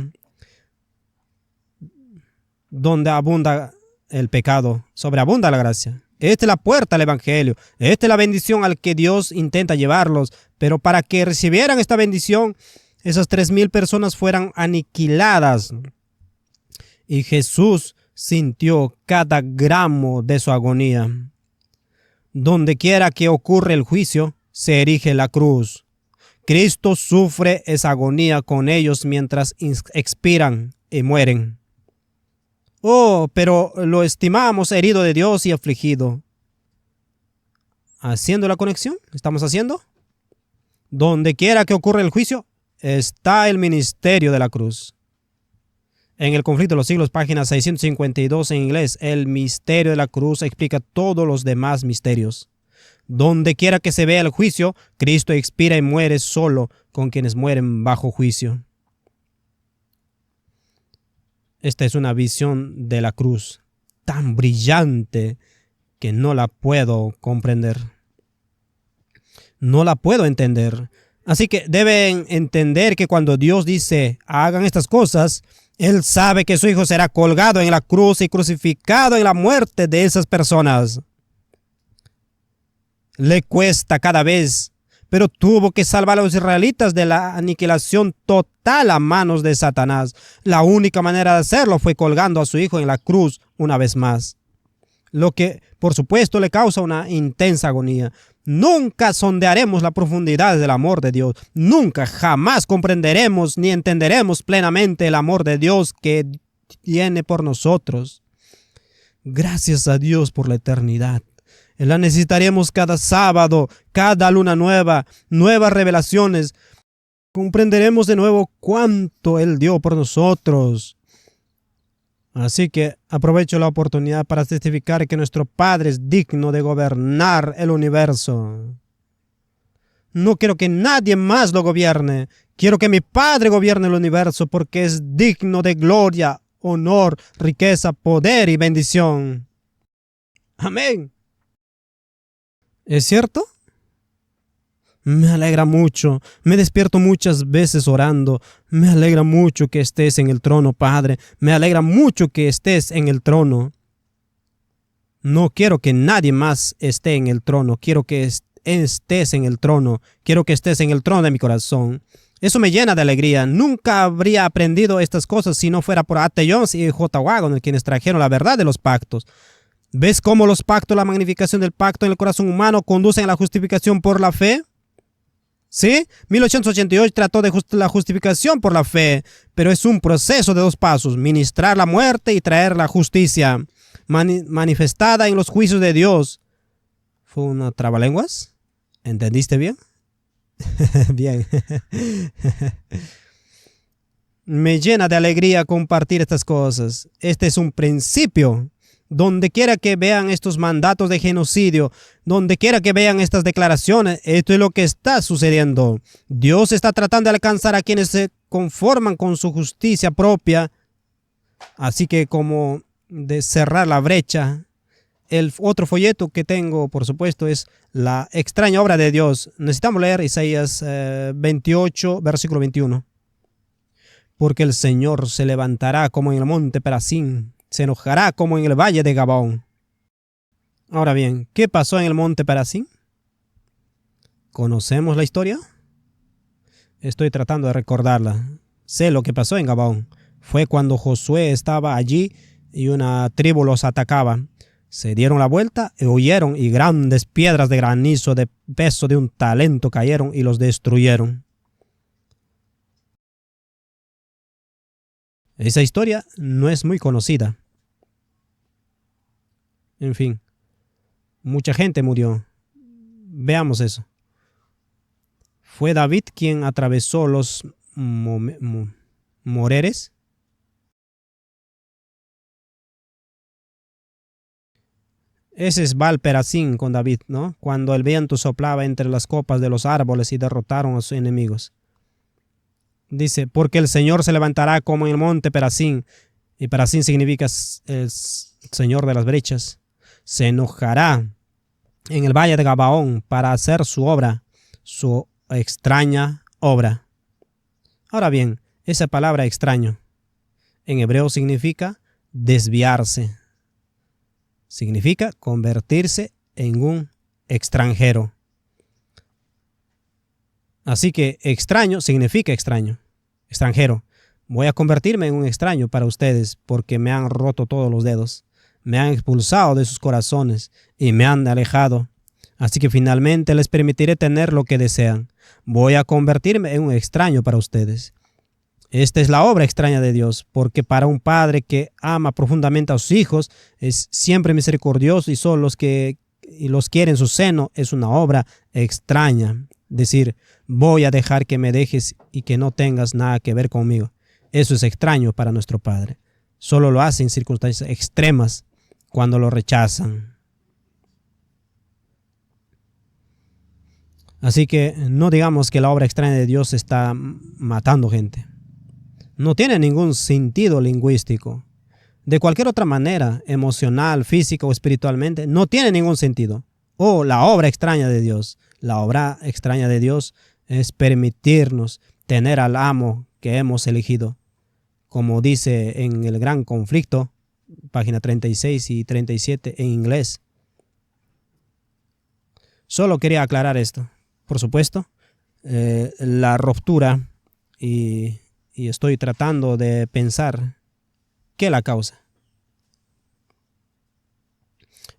Donde abunda el pecado, sobreabunda la gracia. Esta es la puerta al evangelio. Esta es la bendición al que Dios intenta llevarlos. Pero para que recibieran esta bendición, esas 3000 personas fueran aniquiladas. Y Jesús sintió cada gramo de su agonía. Donde quiera que ocurra el juicio, se erige la cruz. Cristo sufre esa agonía con ellos mientras expiran y mueren. Oh, pero lo estimamos herido de Dios y afligido. ¿Haciendo la conexión? ¿Estamos haciendo? Donde quiera que ocurra el juicio, está el ministerio de la cruz. En El conflicto de los siglos, página 652 en inglés, el misterio de la cruz explica todos los demás misterios. Donde quiera que se vea el juicio, Cristo expira y muere solo con quienes mueren bajo juicio. Esta es una visión de la cruz tan brillante que no la puedo comprender. No la puedo entender. Así que deben entender que cuando Dios dice hagan estas cosas, Él sabe que su Hijo será colgado en la cruz y crucificado en la muerte de esas personas. Le cuesta cada vez, pero tuvo que salvar a los israelitas de la aniquilación total a manos de Satanás. La única manera de hacerlo fue colgando a su Hijo en la cruz una vez más. Lo que, por supuesto, le causa una intensa agonía. Nunca sondearemos la profundidad del amor de Dios. Nunca, jamás comprenderemos ni entenderemos plenamente el amor de Dios que tiene por nosotros. Gracias a Dios por la eternidad. La necesitaremos cada sábado, cada luna nueva, nuevas revelaciones. Comprenderemos de nuevo cuánto Él dio por nosotros. Así que aprovecho la oportunidad para testificar que nuestro Padre es digno de gobernar el universo. No quiero que nadie más lo gobierne. Quiero que mi Padre gobierne el universo porque es digno de gloria, honor, riqueza, poder y bendición. Amén. ¿Es cierto? Me alegra mucho. Me despierto muchas veces orando. Me alegra mucho que estés en el trono, Padre. Me alegra mucho que estés en el trono. No quiero que nadie más esté en el trono. Quiero que estés en el trono. Quiero que estés en el trono de mi corazón. Eso me llena de alegría. Nunca habría aprendido estas cosas si no fuera por A.T. Jones y J. Waggoner, quienes trajeron la verdad de los pactos. ¿Ves cómo los pactos, la magnificación del pacto en el corazón humano conducen a la justificación por la fe? ¿Sí? 1888 trató de la justificación por la fe, pero es un proceso de 2 pasos: ministrar la muerte y traer la justicia manifestada en los juicios de Dios. ¿Fue una trabalenguas? ¿Entendiste bien? Bien. Me llena de alegría compartir estas cosas. Este es un principio. Donde quiera que vean estos mandatos de genocidio, donde quiera que vean estas declaraciones, esto es lo que está sucediendo. Dios está tratando de alcanzar a quienes se conforman con su justicia propia. Así que como de cerrar la brecha, el otro folleto que tengo, por supuesto, es la extraña obra de Dios. Necesitamos leer Isaías 28, versículo 21. Porque el Señor se levantará como en el monte Perazín. Se enojará como en el valle de Gabón. Ahora bien, ¿qué pasó en el monte Perazín? ¿Conocemos la historia? Estoy tratando de recordarla. Sé lo que pasó en Gabón. Fue cuando Josué estaba allí y una tribu los atacaba. Se dieron la vuelta y huyeron, y grandes piedras de granizo de peso de un talento cayeron y los destruyeron. Esa historia no es muy conocida. En fin, mucha gente murió. Veamos eso. ¿Fue David quien atravesó los moreres? Ese es Baal-Perazim con David, ¿no? Cuando el viento soplaba entre las copas de los árboles y derrotaron a sus enemigos. Dice, porque el Señor se levantará como en el monte Perazim, y Perazim significa el Señor de las brechas. Se enojará en el valle de Gabaón para hacer su obra, su extraña obra. Ahora bien, esa palabra extraño en hebreo significa desviarse. Significa convertirse en un extranjero. Así que extraño significa extraño, extranjero. Voy a convertirme en un extraño para ustedes porque me han roto todos los dedos, me han expulsado de sus corazones y me han alejado. Así que finalmente les permitiré tener lo que desean. Voy a convertirme en un extraño para ustedes. Esta es la obra extraña de Dios, porque para un padre que ama profundamente a sus hijos, es siempre misericordioso y solo los que los quiere en su seno, es una obra extraña. Decir, voy a dejar que me dejes y que no tengas nada que ver conmigo. Eso es extraño para nuestro Padre. Solo lo hace en circunstancias extremas, cuando lo rechazan. Así que no digamos que la obra extraña de Dios está matando gente. No tiene ningún sentido lingüístico. De cualquier otra manera, emocional, física o espiritualmente, no tiene ningún sentido. La obra extraña de Dios. La obra extraña de Dios es permitirnos tener al amo que hemos elegido. Como dice en el Gran Conflicto, página 36 y 37 en inglés. Solo quería aclarar esto. Por supuesto, la ruptura y estoy tratando de pensar qué la causa.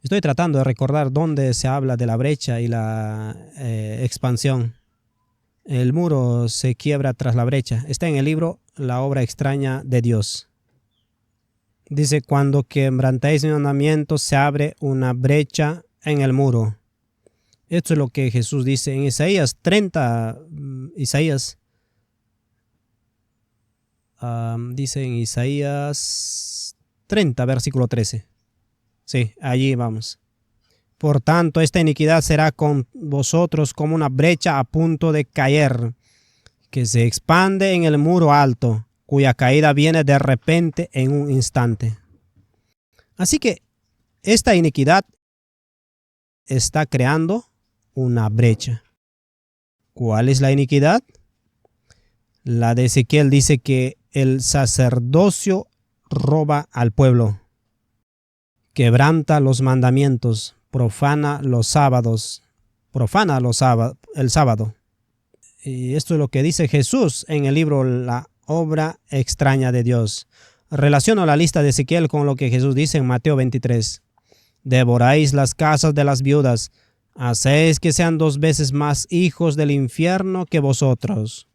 Estoy tratando de recordar dónde se habla de la brecha y la expansión. El muro se quiebra tras la brecha. Está en el libro La obra extraña de Dios. Dice, cuando quebrantáis mi mandamiento, se abre una brecha en el muro. Esto es lo que Jesús dice en Isaías 30. Dice en Isaías 30, versículo 13. Sí, allí vamos. Por tanto, esta iniquidad será con vosotros como una brecha a punto de caer, que se expande en el muro alto, cuya caída viene de repente en un instante. Así que esta iniquidad está creando una brecha. ¿Cuál es la iniquidad? La de Ezequiel dice que el sacerdocio roba al pueblo, quebranta los mandamientos, profana el sábado. Y esto es lo que dice Jesús en el libro La obra extraña de Dios. Relaciono la lista de Ezequiel con lo que Jesús dice en Mateo 23. Devoráis las casas de las viudas, hacéis que sean 2 veces más hijos del infierno que vosotros.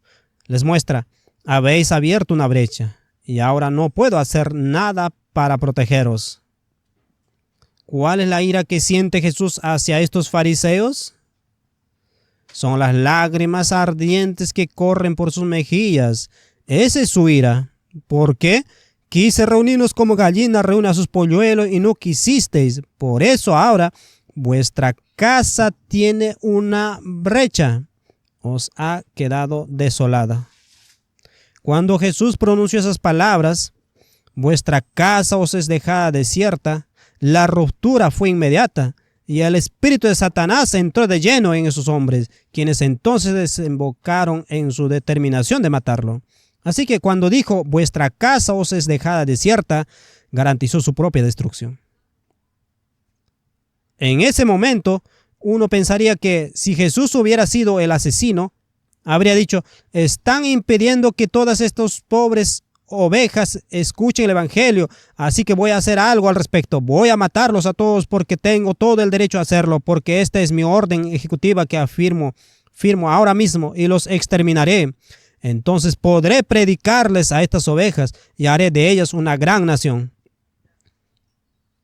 Les muestra, habéis abierto una brecha y ahora no puedo hacer nada para protegeros. ¿Cuál es la ira que siente Jesús hacia estos fariseos? Son las lágrimas ardientes que corren por sus mejillas. Esa es su ira. ¿Por qué? Quise reunirnos como gallina reúne a sus polluelos y no quisisteis. Por eso ahora vuestra casa tiene una brecha. Os ha quedado desolada. Cuando Jesús pronunció esas palabras, vuestra casa os es dejada desierta, la ruptura fue inmediata y el espíritu de Satanás entró de lleno en esos hombres, quienes entonces desembocaron en su determinación de matarlo. Así que cuando dijo, vuestra casa os es dejada desierta, garantizó su propia destrucción. En ese momento, uno pensaría que si Jesús hubiera sido el asesino, habría dicho, están impidiendo que todas estas pobres ovejas escuchen el evangelio, así que voy a hacer algo al respecto. Voy a matarlos a todos porque tengo todo el derecho a hacerlo, porque esta es mi orden ejecutiva que firmo ahora mismo y los exterminaré. Entonces podré predicarles a estas ovejas y haré de ellas una gran nación.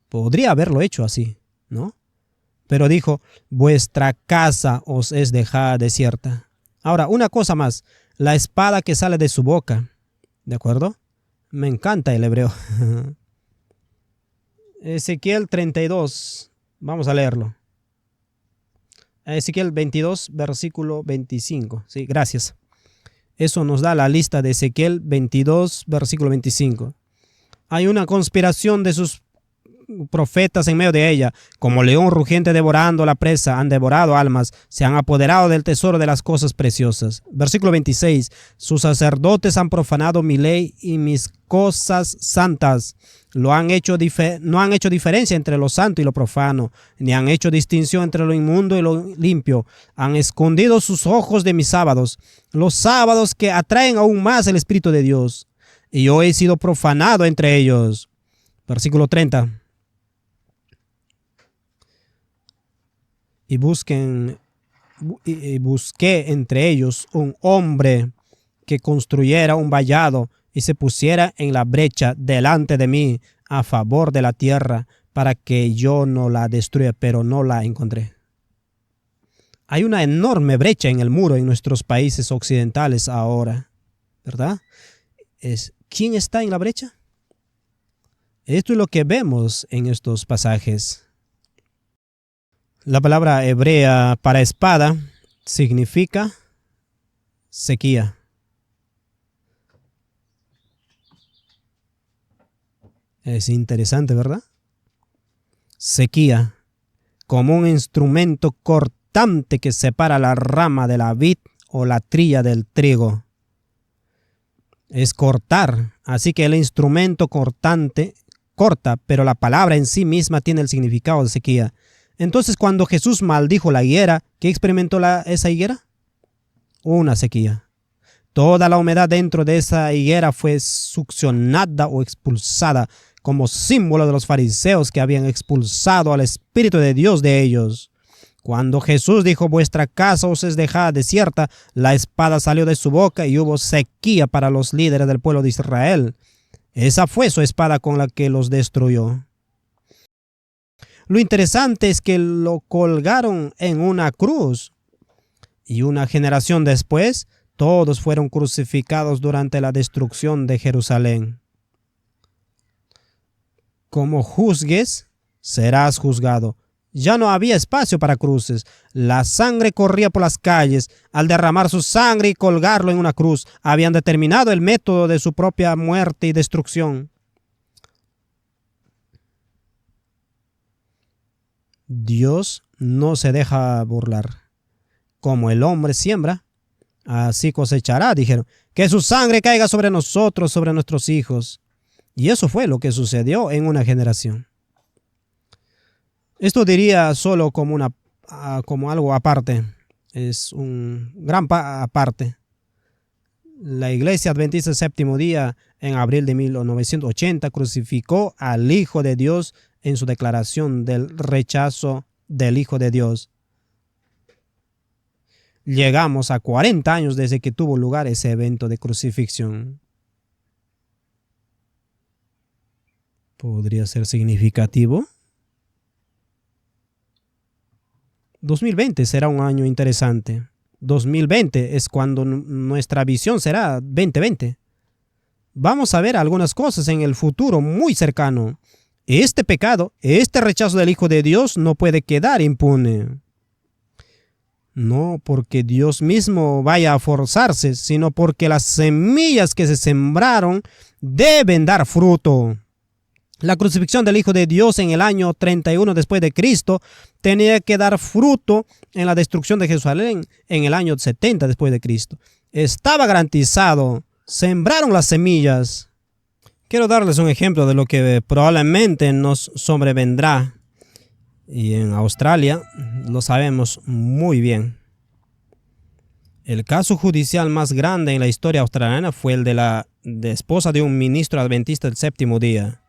Podría haberlo hecho así, ¿no? Pero dijo, vuestra casa os es dejada desierta. Ahora, una cosa más, la espada que sale de su boca, ¿de acuerdo? Me encanta el hebreo. Ezequiel 32, vamos a leerlo. Ezequiel 22, versículo 25. Sí, gracias. Eso nos da la lista de Ezequiel 22, versículo 25. Hay una conspiración de sus profetas en medio de ella. Como león rugiente devorando la presa, han devorado almas, se han apoderado del tesoro de las cosas preciosas. Versículo 26. Sus sacerdotes han profanado mi ley y mis cosas santas. No han hecho diferencia entre lo santo y lo profano, ni han hecho distinción entre lo inmundo y lo limpio. Han escondido sus ojos de mis sábados, los sábados que atraen aún más el Espíritu de Dios. Y yo he sido profanado entre ellos. Versículo 30. Y busqué entre ellos un hombre que construyera un vallado y se pusiera en la brecha delante de mí a favor de la tierra para que yo no la destruya, pero no la encontré. Hay una enorme brecha en el muro en nuestros países occidentales ahora, ¿verdad? ¿Quién está en la brecha? Esto es lo que vemos en estos pasajes. La palabra hebrea para espada significa sequía. Es interesante, ¿verdad? Sequía, como un instrumento cortante que separa la rama de la vid o la trilla del trigo. Es cortar, así que el instrumento cortante corta, pero la palabra en sí misma tiene el significado de sequía. Entonces, cuando Jesús maldijo la higuera, ¿qué experimentó esa higuera? Una sequía. Toda la humedad dentro de esa higuera fue succionada o expulsada como símbolo de los fariseos que habían expulsado al Espíritu de Dios de ellos. Cuando Jesús dijo, vuestra casa os es dejada desierta, la espada salió de su boca y hubo sequía para los líderes del pueblo de Israel. Esa fue su espada con la que los destruyó. Lo interesante es que lo colgaron en una cruz y una generación después, todos fueron crucificados durante la destrucción de Jerusalén. Como juzgues, serás juzgado. Ya no había espacio para cruces. La sangre corría por las calles. Al derramar su sangre y colgarlo en una cruz, habían determinado el método de su propia muerte y destrucción. Dios no se deja burlar. Como el hombre siembra, así cosechará, dijeron. Que su sangre caiga sobre nosotros, sobre nuestros hijos. Y eso fue lo que sucedió en una generación. Esto diría solo como algo aparte. Es un gran aparte. La Iglesia Adventista del Séptimo Día, en abril de 1980, crucificó al Hijo de Dios en su declaración del rechazo del Hijo de Dios. Llegamos a 40 años desde que tuvo lugar ese evento de crucifixión. ¿Podría ser significativo? 2020 será un año interesante. 2020 es cuando nuestra visión será 2020. Vamos a ver algunas cosas en el futuro muy cercano. Este pecado, este rechazo del Hijo de Dios no puede quedar impune. No porque Dios mismo vaya a forzarse, sino porque las semillas que se sembraron deben dar fruto. La crucifixión del Hijo de Dios en el año 31 después de Cristo tenía que dar fruto en la destrucción de Jerusalén en el año 70 después de Cristo. Estaba garantizado. Sembraron las semillas. Quiero darles un ejemplo de lo que probablemente nos sobrevendrá. Y en Australia lo sabemos muy bien. El caso judicial más grande en la historia australiana fue el de la esposa de un ministro adventista del Séptimo Día.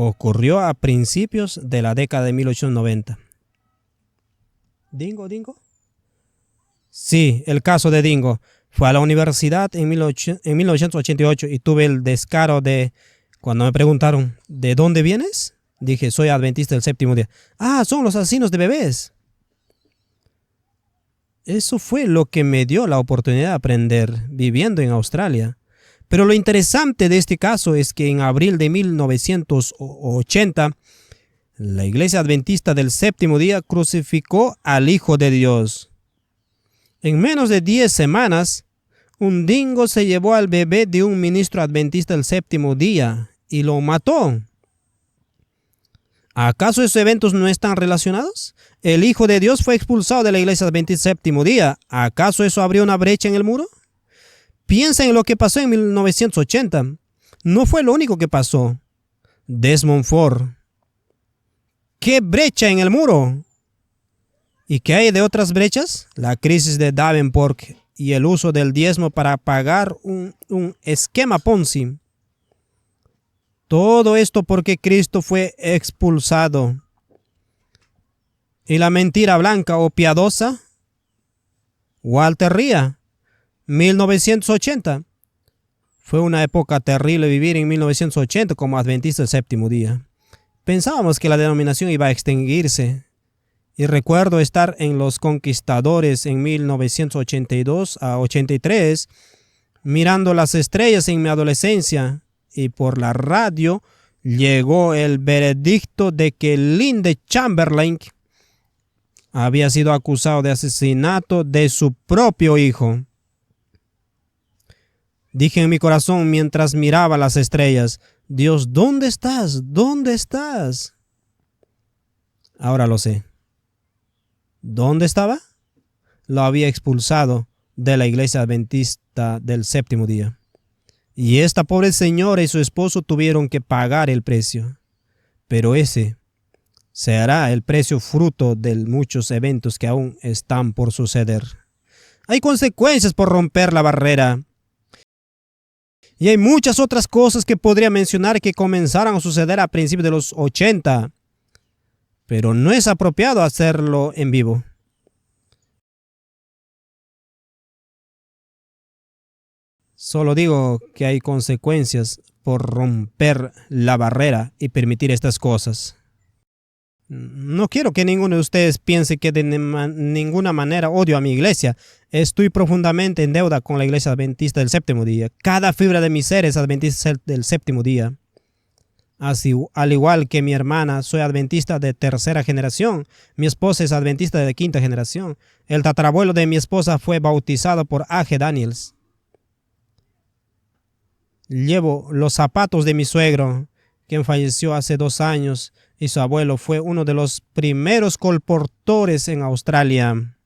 Ocurrió a principios de la década de 1890. ¿Dingo? Sí, el caso de Dingo. Fue a la universidad en 1988 y tuve el descaro de, cuando me preguntaron, ¿de dónde vienes? Dije, soy adventista del Séptimo Día. Ah, son los asesinos de bebés. Eso fue lo que me dio la oportunidad de aprender viviendo en Australia. Pero lo interesante de este caso es que en abril de 1980, la Iglesia Adventista del Séptimo Día crucificó al Hijo de Dios. En menos de 10 semanas, un dingo se llevó al bebé de un ministro adventista del Séptimo Día y lo mató. ¿Acaso esos eventos no están relacionados? El Hijo de Dios fue expulsado de la Iglesia Adventista del Séptimo Día. ¿Acaso eso abrió una brecha en el muro? Piensa en lo que pasó en 1980. No fue lo único que pasó. Desmond Ford. ¿Qué brecha en el muro? ¿Y qué hay de otras brechas? La crisis de Davenport y el uso del diezmo para pagar un esquema Ponzi. Todo esto porque Cristo fue expulsado. ¿Y la mentira blanca o piadosa? Walter Rea. 1980. Fue una época terrible vivir en 1980 como adventista del séptimo día. Pensábamos que la denominación iba a extinguirse. Y recuerdo estar en Los Conquistadores en 1982 a 83, mirando las estrellas en mi adolescencia, y por la radio llegó el veredicto de que Lynde Chamberlain había sido acusado de asesinato de su propio hijo. Dije en mi corazón mientras miraba las estrellas: Dios, ¿dónde estás? ¿Dónde estás? Ahora lo sé. ¿Dónde estaba? Lo había expulsado de la Iglesia Adventista del Séptimo Día. Y esta pobre señora y su esposo tuvieron que pagar el precio. Pero ese será el precio fruto de muchos eventos que aún están por suceder. Hay consecuencias por romper la barrera. Y hay muchas otras cosas que podría mencionar que comenzaron a suceder a principios de los 80. Pero no es apropiado hacerlo en vivo. Solo digo que hay consecuencias por romper la barrera y permitir estas cosas. No quiero que ninguno de ustedes piense que de ninguna manera odio a mi iglesia. Estoy profundamente en deuda con la Iglesia Adventista del Séptimo Día. Cada fibra de mi ser es adventista del Séptimo Día. Así, al igual que mi hermana, soy adventista de tercera generación. Mi esposa es adventista de quinta generación. El tatarabuelo de mi esposa fue bautizado por A.G. Daniels. Llevo los zapatos de mi suegro, quien falleció hace 2 años, y su abuelo fue uno de los primeros colportores en Australia.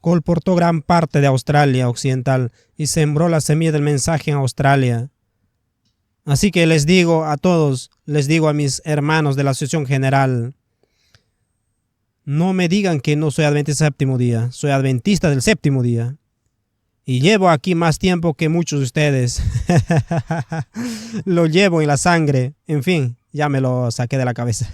Colportó gran parte de Australia Occidental y sembró la semilla del mensaje en Australia. Así que les digo a todos, les digo a mis hermanos de la Asociación General, no me digan que no soy adventista del séptimo día, soy adventista del séptimo día. Y llevo aquí más tiempo que muchos de ustedes. Lo llevo en la sangre. En fin, ya me lo saqué de la cabeza.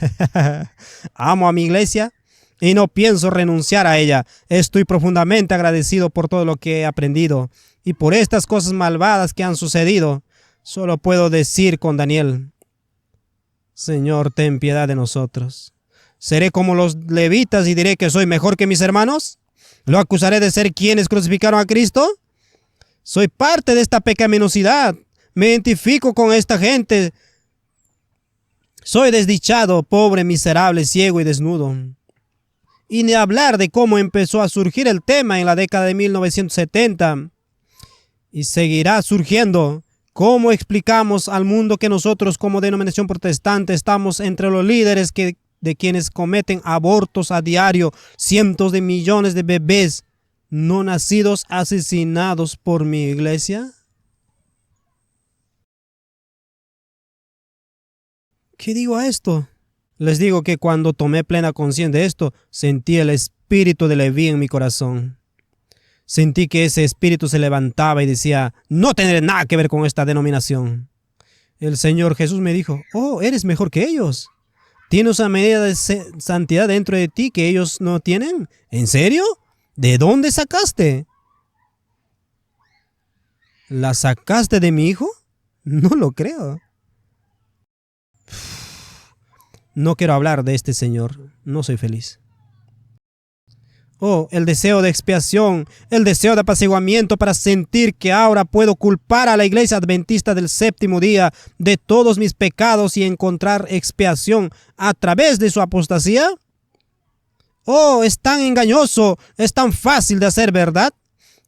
Amo a mi iglesia y no pienso renunciar a ella. Estoy profundamente agradecido por todo lo que he aprendido y por estas cosas malvadas que han sucedido. Solo puedo decir con Daniel: Señor, ten piedad de nosotros. ¿Seré como los levitas y diré que soy mejor que mis hermanos? ¿Lo acusaré de ser quienes crucificaron a Cristo? Soy parte de esta pecaminosidad. Me identifico con esta gente. Soy desdichado, pobre, miserable, ciego y desnudo. Y ni hablar de cómo empezó a surgir el tema en la década de 1970. Y seguirá surgiendo. ¿Cómo explicamos al mundo que nosotros como denominación protestante estamos entre los líderes de quienes cometen abortos a diario, cientos de millones de bebés no nacidos asesinados por mi iglesia? ¿Qué digo a esto? Les digo que cuando tomé plena conciencia de esto, sentí el espíritu de Leví en mi corazón. Sentí que ese espíritu se levantaba y decía: no tendré nada que ver con esta denominación. El Señor Jesús me dijo: oh, eres mejor que ellos. ¿Tienes una medida de santidad dentro de ti que ellos no tienen? ¿En serio? ¿De dónde sacaste? ¿La sacaste de mi hijo? No lo creo. No quiero hablar de este señor. No soy feliz. Oh, el deseo de expiación, el deseo de apaciguamiento para sentir que ahora puedo culpar a la iglesia adventista del séptimo día de todos mis pecados y encontrar expiación a través de su apostasía. Oh, es tan engañoso, es tan fácil de hacer, ¿verdad?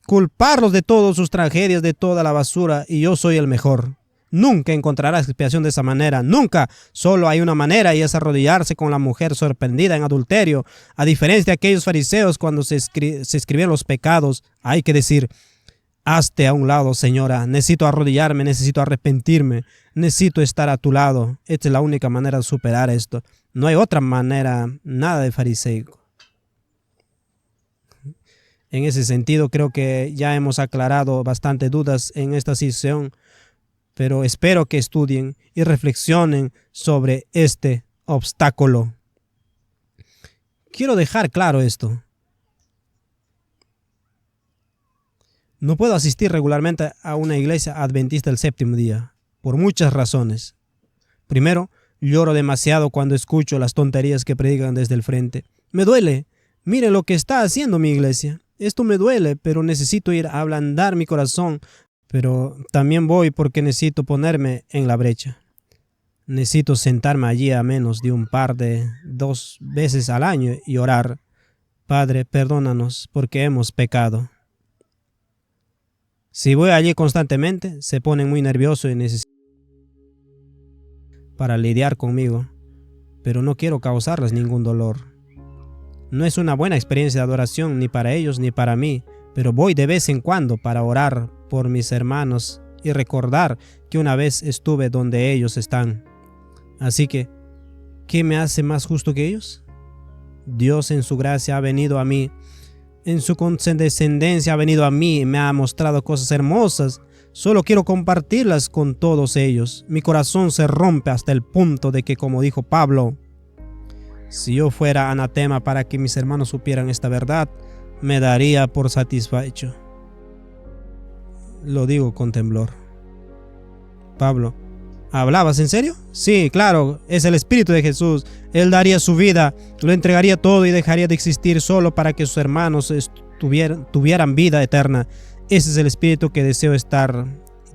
Culparlos de todas sus tragedias, de toda la basura, y yo soy el mejor. Nunca encontrarás expiación de esa manera, nunca. Solo hay una manera, y es arrodillarse con la mujer sorprendida en adulterio. A diferencia de aquellos fariseos, cuando se escribieron los pecados, hay que decir: hazte a un lado, señora, necesito arrodillarme, necesito arrepentirme, necesito estar a tu lado. Esta es la única manera de superar esto. No hay otra manera, nada de fariseico. En ese sentido, creo que ya hemos aclarado bastantes dudas en esta sesión, pero espero que estudien y reflexionen sobre este obstáculo. Quiero dejar claro esto. No puedo asistir regularmente a una iglesia adventista del séptimo día, por muchas razones. Primero, lloro demasiado cuando escucho las tonterías que predican desde el frente. Me duele. Miren lo que está haciendo mi iglesia. Esto me duele, pero necesito ir a ablandar mi corazón. Pero también voy porque necesito ponerme en la brecha. Necesito sentarme allí a menos de 2 veces al año y orar: Padre, perdónanos porque hemos pecado. Si voy allí constantemente, se ponen muy nerviosos y necesitan para lidiar conmigo, pero no quiero causarles ningún dolor. No es una buena experiencia de adoración ni para ellos ni para mí, pero voy de vez en cuando para orar por mis hermanos y recordar que una vez estuve donde ellos están. Así que, ¿qué me hace más justo que ellos? Dios en su gracia ha venido a mí, en su condescendencia ha venido a mí y me ha mostrado cosas hermosas. Solo quiero compartirlas con todos ellos. Mi corazón se rompe hasta el punto de que, como dijo Pablo, si yo fuera anatema para que mis hermanos supieran esta verdad, me daría por satisfecho. Lo digo con temblor. Pablo: ¿hablabas en serio? Sí, claro, es el Espíritu de Jesús. Él daría su vida, lo entregaría todo y dejaría de existir solo para que sus hermanos tuvieran vida eterna. Ese es el Espíritu que deseo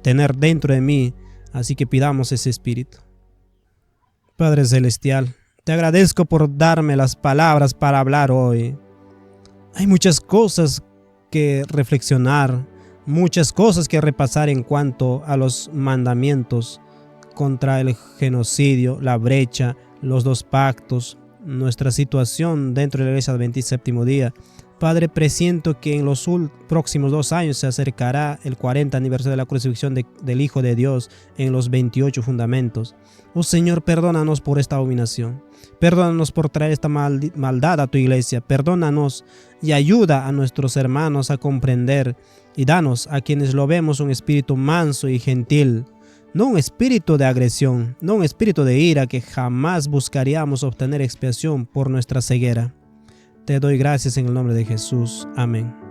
tener dentro de mí, así que pidamos ese Espíritu. Padre Celestial, te agradezco por darme las palabras para hablar hoy. Hay muchas cosas que reflexionar, muchas cosas que repasar en cuanto a los mandamientos contra el genocidio, la brecha, los 2 pactos, nuestra situación dentro de la iglesia adventista séptimo día. Padre, presiento que en los próximos 2 años se acercará el 40 aniversario de la crucifixión del Hijo de Dios en los 28 fundamentos. Oh Señor, perdónanos por esta abominación. Perdónanos por traer esta maldad a tu iglesia. Perdónanos y ayuda a nuestros hermanos a comprender, y danos a quienes lo vemos un espíritu manso y gentil, no un espíritu de agresión, no un espíritu de ira que jamás buscaríamos obtener expiación por nuestra ceguera. Te doy gracias en el nombre de Jesús. Amén.